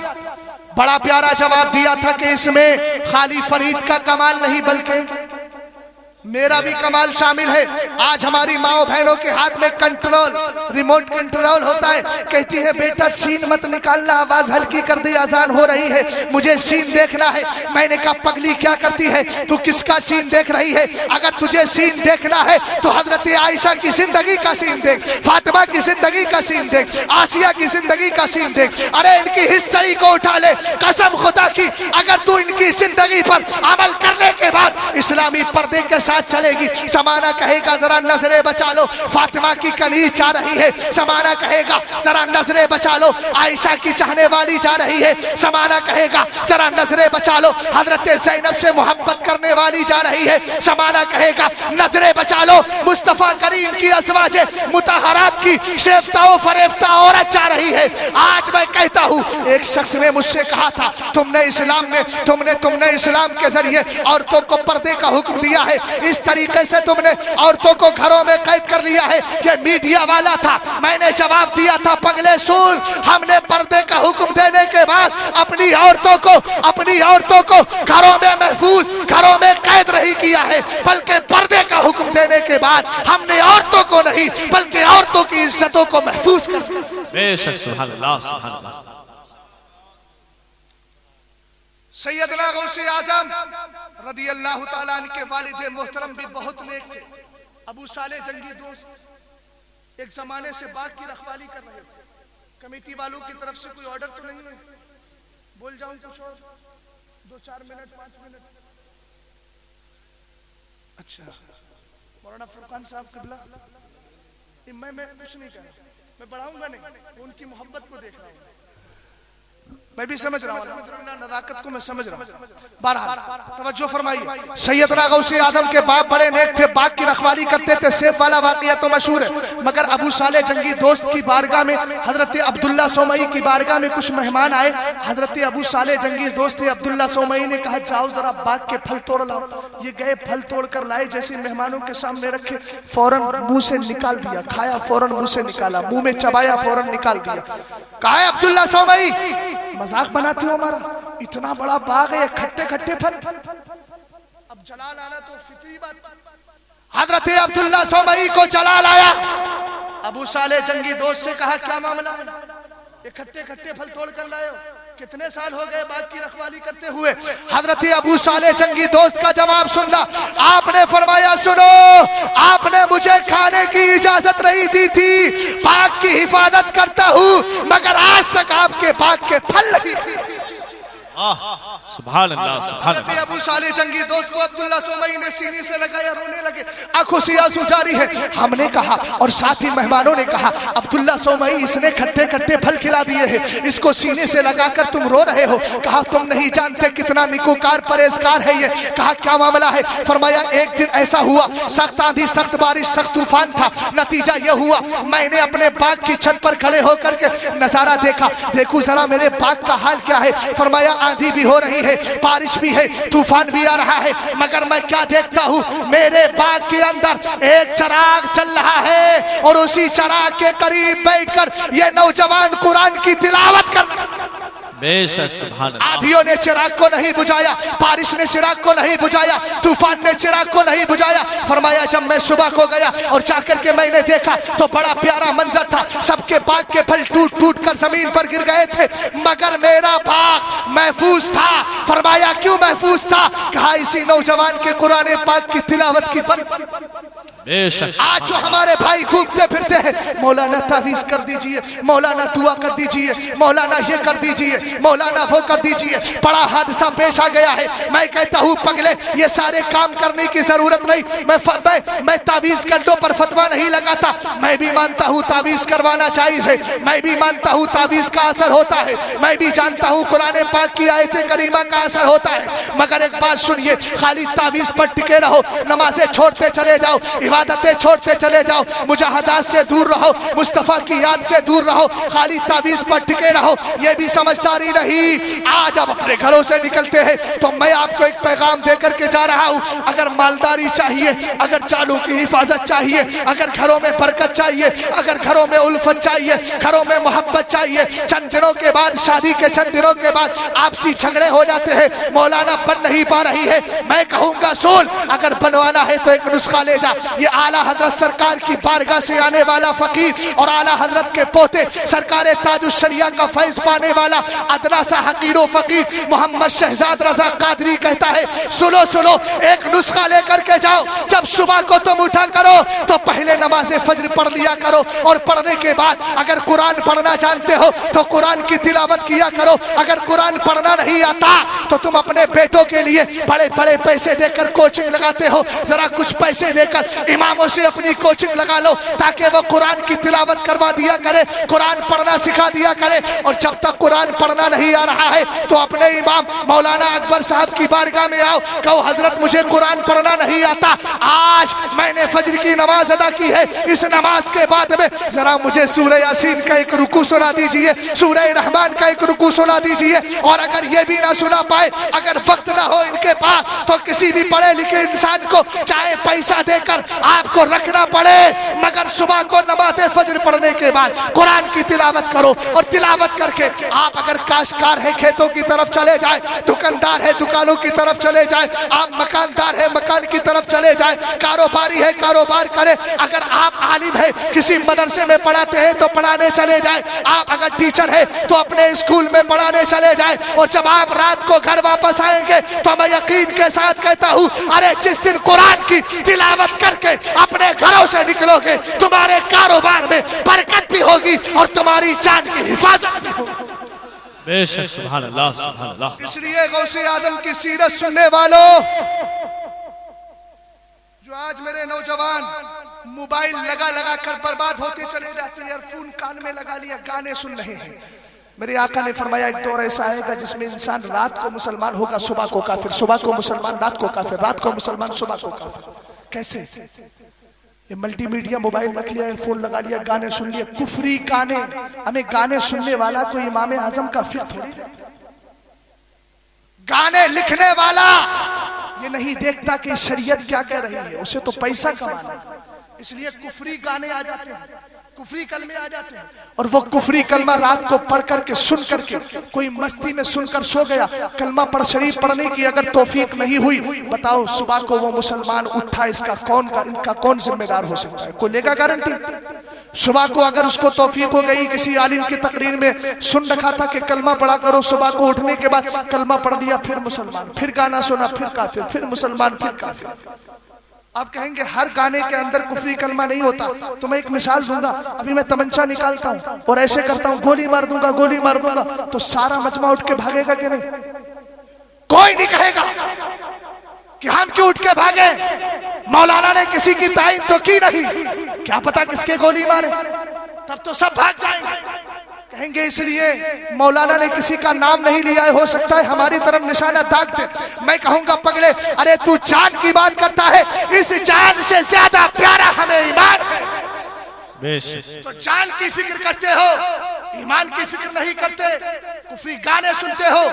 بڑا پیارا جواب دیا تھا کہ اس میں خالی فرید کا کمال نہیں بلکہ میرا بھی کمال شامل ہے. آج ہماری ماں بہنوں کے ہاتھ میں کنٹرول ریموٹ کنٹرول ہوتا ہے. کہتی ہے بیٹا سین مت نکالنا, آواز ہلکی کر دی, اذان ہو رہی ہے, مجھے سین دیکھنا ہے. میں نے کہا پگلی کیا کرتی ہے, تو کس کا سین دیکھ رہی ہے؟ اگر تجھے سین دیکھنا ہے تو حضرت عائشہ کی زندگی کا سین دیکھ, فاطمہ کی زندگی کا سین دیکھ, آسیہ کی زندگی کا سین دیکھ. ارے ان کی ہسٹری کو اٹھا لے, قسم خدا کی اگر تو ان کی زندگی پر عمل کرنے کے بعد اسلامی پردے کے ساتھ چلے گی. زمانہ کہے گا ذرا نظریں بچا لو, فاطمہ کی کنیز جا رہی ہے. زمانہ کہے گا ذرا نظریں بچا لو, عائشہ کی چاہنے والی جا رہی ہے. زمانہ کہے گا ذرا نظریں بچا لو, حضرت زینب سے محبت کرنے والی جا رہی ہے. زمانہ کہے گا نظریں بچا لو, مصطفیٰ کریم کی ازواج مطہرات کی شیفتہ و فریفتہ عورت جا رہی ہے. آج میں کہتا ہوں, ایک شخص نے مجھ سے کہا تھا تم نے اسلام کے ذریعے عورتوں کو پردے کا حکم دیا ہے, اس طریقے سے تم نے عورتوں کو گھروں میں قید کر لیا ہے. یہ میڈیا والا تھا. میں نے جواب دیا تھا پگلے سول, ہم نے پردے کا حکم دینے کے بعد اپنی عورتوں کو گھروں میں محفوظ, گھروں میں قید نہیں کیا ہے, بلکہ پردے کا حکم دینے کے بعد ہم نے عورتوں کو نہیں بلکہ عورتوں کی عزتوں کو محفوظ کر دیا. بے شک سبحان اللہ سبحان اللہ. سیدنا غوث اعظم رضی اللہ تعالیٰ عنہ کے والد محترم بھی بہت نیک تھے. ابو صالح جنگی دوست ایک زمانے سے باغ کی رکھوالی کر رہے تھے. کمیٹی والوں کی طرف سے کوئی آرڈر تو نہیں ہے؟ بول جاؤں کچھ اور 2-4 منٹ 5 منٹ. اچھا مولانا فرقان صاحب قبلہ, میں کچھ نہیں کہہ رہا, میں بڑھاؤں گا نہیں, ان کی محبت کو دیکھ رہا ہوں. میں بھی سمجھ رہا ہوں الحمدللہ نزاکت کو میں سمجھ رہا ہوں. بہرحال توجہ فرمائیے. سیدنا غوث اعظم کے باپ بڑے نیک تھے, باغ کی رکھوالی کرتے تھے. سیب والا واقعہ تو مشہور ہے, مگر ابو صالح جنگی دوست کی بارگاہ میں حضرت عبداللہ سومئی کی بارگاہ میں کچھ مہمان آئے. حضرت ابو صالح جنگی دوست عبداللہ سومئی نے کہا جاؤ ذرا باغ کے پھل توڑ لاؤ. یہ گئے پھل توڑ کر لائے, جیسے مہمانوں کے سامنے رکھے فوراً منہ سے نکال دیا, کھایا فوراً منہ سے نکالا, منہ میں چبایا فوراً نکال دیا. کہا ہے عبداللہ سومئی مذاق بناتے ہو ہمارا, اتنا بڑا باغ ہے, کھٹے کھٹے پھل. اب جلال آنا تو فطری بات. حضرت عبداللہ سومئی کو جلال آیا. ابو صالح جنگی دوست سے کہا کیا معاملہ ہے, یہ کھٹے کھٹے پھل توڑ کر لائے ہو, کتنے سال ہو گئے باغ کی رکھوالی کرتے ہوئے. حضرت ابو صالح جنگی دوست کا جواب سننا. آپ نے فرمایا سنو, آپ نے مجھے کھانے کی اجازت نہیں دی تھی, باغ کی حفاظت کرتا ہوں, مگر آج تک آپ کے باغ کے پھل نہیں. سبحان اللہ سبحان حضرت اللہ. ابو صالح جنگی دوست کو عبداللہ سومئی نے سینے سے لگایا, رونے لگے, آنکھوں سے آنسو جاری ہے. ہم نے کہا اور ساتھی مہمانوں نے کہا عبداللہ سومئی اس نے کھٹے کھٹے پھل کھلا دیے ہیں, اس کو سینے سے لگا کر تم رو رہے ہو. کہا تم نہیں جانتے کتنا نیکوکار پرہیزگار ہے یہ. کہا کیا معاملہ ہے؟ فرمایا ایک دن ایسا ہوا, سخت آندھی, سخت بارش, سخت طوفان تھا. نتیجہ یہ ہوا میں نے اپنے باغ کی چھت پر کھڑے ہو کر کے نظارہ دیکھا, دیکھو ذرا میرے باغ کا حال کیا ہے. فرمایا آندھی بھی ہو رہی ہے, بارش بھی ہے, طوفان بھی آ رہا ہے, مگر میں کیا دیکھتا ہوں, میرے باغ کے اندر ایک چراغ چل رہا ہے, اور اسی چراغ کے قریب بیٹھ کر یہ نوجوان قرآن کی تلاوت کر رہا ہے. بے شک سبحان اللہ. آندھیوں نے چراغ کو نہیں بجھایا, بارش نے چراغ کو نہیں بجھایا, طوفان نے چراغ کو نہیں بجھایا. فرمایا جب میں صبح کو گیا اور جا کر کے میں نے دیکھا تو بڑا پیارا منظر تھا, سب کے باغ کے پھل ٹوٹ ٹوٹ کر زمین پر گر گئے تھے, مگر میرا باغ محفوظ تھا. فرمایا کیوں محفوظ تھا؟ کہا اسی نوجوان کے قرآن پاک کی تلاوت کی برکت. بے شک آج جو ہمارے بھائی گھومتے پھرتے ہیں, مولانا تعویذ کر دیجئے, مولانا دعا کر دیجئے, مولانا یہ کر دیجئے, مولانا وہ کر دیجئے, بڑا حادثہ پیش آ گیا ہے. میں کہتا ہوں پگلے یہ سارے کام کرنے کی ضرورت نہیں. میں تعویذ کنڈوں پر فتویٰ نہیں لگاتا, میں بھی مانتا ہوں تعویذ کروانا جائز ہے, میں بھی مانتا ہوں تعویذ کا اثر ہوتا ہے, میں بھی جانتا ہوں قرآن پاک کی آیت کریمہ کا اثر ہوتا ہے. مگر ایک بات سنیے, خالی تعویذ پر ٹکے رہو, نمازیں چھوڑتے چلے جاؤ, عبادتیں چھوڑتے چلے جاؤ, مجاہدات سے دور رہو, مصطفیٰ کی یاد سے دور رہو, خالی تعویذ پر ٹکے رہو, یہ بھی سمجھداری نہیں. آج آپ اپنے گھروں سے نکلتے ہیں تو میں آپ کو ایک پیغام دے کر کے جا رہا ہوں. اگر مالداری چاہیے, اگر جانوں کی حفاظت چاہیے, اگر گھروں میں برکت چاہیے, اگر گھروں میں الفت چاہیے, گھروں میں محبت چاہیے, چند دنوں کے بعد, شادی کے چند دنوں کے بعد آپسی جھگڑے ہو جاتے ہیں, مولانا بن نہیں پا رہی ہے, میں کہوں گا سول, اگر بنوانا ہے تو ایک نسخہ لے جا. یہ اعلیٰ حضرت سرکار کی بارگاہ سے آنے والا فقیر اور اعلیٰ حضرت کے پوتے سرکار تاج الشریعہ کا فیض پانے والا ادنا سا حقیر و فقیر محمد شہزاد رضا قادری کہتا ہے سنو سنو, ایک نسخہ لے کر کے جاؤ. جب صبح کو تم اٹھا کرو تو پہلے نماز فجر پڑھ لیا کرو, اور پڑھنے کے بعد اگر قرآن پڑھنا جانتے ہو تو قرآن کی تلاوت کیا کرو. اگر قرآن پڑھنا نہیں آتا تو تم اپنے بیٹوں کے لیے بڑے بڑے پیسے دے کر کوچنگ لگاتے ہو, ذرا کچھ پیسے دے کر اماموں سے اپنی کوچنگ لگا لو تاکہ وہ قرآن کی تلاوت کروا دیا کرے, قرآن پڑھنا سکھا دیا کرے. اور جب تک قرآن پڑھنا نہیں آ رہا ہے تو اپنے امام مولانا اکبر صاحب کی بارگاہ میں آؤ, کہو حضرت مجھے قرآن پڑھنا نہیں آتا, آج میں نے فجر کی نماز ادا کی ہے, اس نماز کے بعد میں ذرا مجھے سورہ یاسین کا ایک رکوع سنا دیجئے, سورہ رحمان کا ایک رکوع سنا دیجئے. اور اگر یہ بھی نہ سنا پائے, اگر وقت نہ ہو ان کے پاس, تو کسی بھی پڑھے لکھے انسان کو چاہے پیسہ دے کر آپ کو رکھنا پڑے, مگر صبح کو نماز فجر پڑھنے کے بعد قرآن کی تلاوت کرو. اور تلاوت کر کے آپ اگر کاشتکار ہے کھیتوں کی طرف چلے جائیں, دکاندار ہے دکانوں کی طرف چلے جائیں, آپ مکاندار ہے مکان کی طرف چلے جائیں, کاروباری ہے کاروبار کرے, اگر آپ عالم ہے کسی مدرسے میں پڑھاتے ہیں تو پڑھانے چلے جائیں, آپ اگر ٹیچر ہے تو اپنے اسکول میں پڑھانے چلے جائیں. اور جب آپ رات کو گھر واپس آئیں گے تو میں یقین کے ساتھ کہتا ہوں, ارے جس دن قرآن کی تلاوت کر کے اپنے گھروں سے نکلو گے, تمہارے کاروبار میں برکت بھی ہوگی اور تمہاری جان کی حفاظت بھی ہوگی. بے شک سبحان اللہ سبحان اللہ. اس لیے غوث اعظم کی سیرت سننے والوں, جو آج میرے نوجوان موبائل لگا لگا کر برباد ہوتے چلے جاتے ہیں, ایئر فون کان میں لگا لیا گانے سن رہے ہیں, میرے آقا نے فرمایا ایک دور ایسا آئے گا جس میں انسان رات کو مسلمان ہوگا صبح کو کافر، صبح کو مسلمان رات کو کافر، رات کو مسلمان صبح کو کافر۔ کیسے؟ یہ ملٹی میڈیا موبائل رکھ لیا، فون لگا لیا، گانے سن لیا، کفری گانے۔ ہمیں گانے سننے والا کوئی امام اعظم کا فقہ تھوڑی دیکھتا، گانے لکھنے والا یہ نہیں دیکھتا کہ شریعت کیا کہہ رہی ہے، اسے تو پیسہ کمانا ہے، اس لیے کفری گانے آ جاتے ہیں، کفری کلمے آ جاتے ہیں، اور وہ کفری کلمہ رات کو پڑھ کر کے سن کر کے کوئی مستی میں سن کر سو گیا، کلمہ پڑھ شریف پڑھنے کی اگر توفیق نہیں ہوئی، بتاؤ صبح کو وہ مسلمان اٹھا، ان کا کون ذمہ دار ہو سکتا ہے؟ کوئی لے گا گارنٹی؟ صبح کو اگر اس کو توفیق ہو گئی، کسی عالم کی تقریر میں سن رکھا تھا کہ کلمہ پڑھا کرو، صبح کو اٹھنے کے بعد کلمہ پڑھ دیا، پھر مسلمان، پھر گانا سنا، پھر کافر، پھر مسلمان، پھر کافر۔ آپ کہیں گے ہر گانے کے اندر کفری کلمہ نہیں ہوتا، تو میں ایک مثال دوں گا۔ ابھی میں تمنچا نکالتا ہوں اور ایسے کرتا ہوں، گولی مار دوں گا، گولی مار دوں گا، تو سارا مجمع اٹھ کے بھاگے گا کہ نہیں؟ کوئی نہیں کہے گا کہ ہم کیوں اٹھ کے بھاگے، مولانا نے کسی کی تعین تو کی نہیں، کیا پتا کس کے گولی مارے، تب تو سب بھاگ جائیں گے۔ کہیں گے اس لیے مولانا نے کسی کا نام نہیں لیا ہے، ہو سکتا ہے ہماری طرف نشانہ داغ دے۔ میں کہوں گا پگلے، ارے تو جان کی بات کرتا ہے، اس جان سے زیادہ پیارا ہمیں ایمان ہے، تو جان کی فکر کرتے ہو، ایمان کی فکر نہیں کرتے، کفری گانے سنتے ہو۔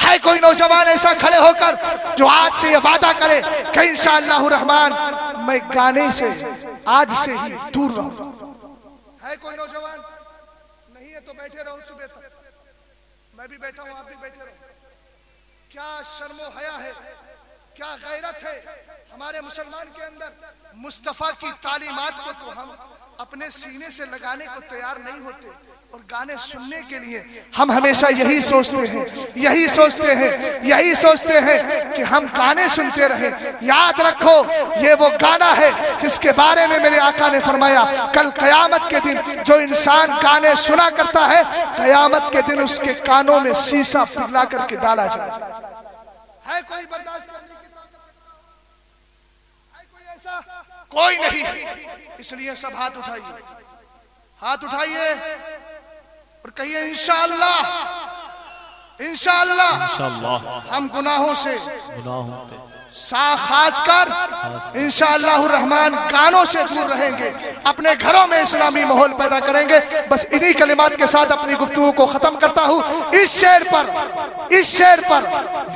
ہے کوئی نوجوان ایسا کھڑے ہو کر جو آج سے یہ وعدہ کرے کہ انشاءاللہ الرحمن میں گانے سے آج سے ہی دور رہوں گا؟ ہے کوئی نوجوان؟ نہیں ہے تو بیٹھے رہو صبح تک، میں بھی بیٹھا ہوں، آپ بھی بیٹھے رہو۔ کیا شرم و حیا ہے، کیا غیرت ہے ہمارے مسلمان کے اندر۔ مصطفیٰ کی تعلیمات کو تو ہم اپنے سینے سے لگانے کو تیار نہیں ہوتے، اور گانے سننے کے لیے ہم ہمیشہ یہی سوچتے ہیں کہ ہم گانے سنتے رہیں۔ یاد رکھو یہ وہ گانا ہے جس کے بارے میں میرے آقا نے فرمایا کل قیامت کے دن جو انسان گانے سنا کرتا ہے، قیامت کے دن اس کے کانوں میں سیسا پگھلا کر کے ڈالا جائے۔ ہے کوئی برداشت کرنے کی طاقت؟ ہے کوئی ایسا؟ کوئی نہیں۔ اس لیے سب ہاتھ اٹھائیے، ہاتھ اٹھائیے اور کہیے انشاءاللہ ہم گناہوں سے خاص کر انشاءاللہ الرحمن گانوں سے دور رہیں گے، اپنے گھروں میں اسلامی ماحول پیدا کریں گے۔ بس انہی کلمات کے ساتھ اپنی گفتگو کو ختم کرتا ہوں۔ اس شعر پر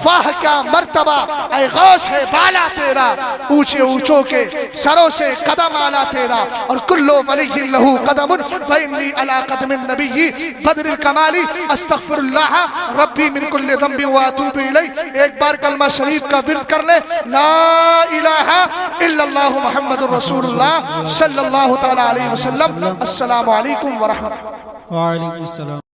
واہ کیا مرتبہ اے غوث ہے بالا تیرا، اونچے اونچوں کے سروں سے قدم آلا تیرا، اور کلو ولی لہو قدم فإنی علی قدم النبی بدر الکمالی استغفر اللہ ربی من کل ذنب واتوب الیہ۔ ایک بار کلمہ شریف کا ورد کر لے، لا الہ الا اللہ محمد رسول اللہ صلی اللہ تعالی علیہ وسلم۔ السلام علیکم ورحمۃ اللہ۔ وعلیکم السلام۔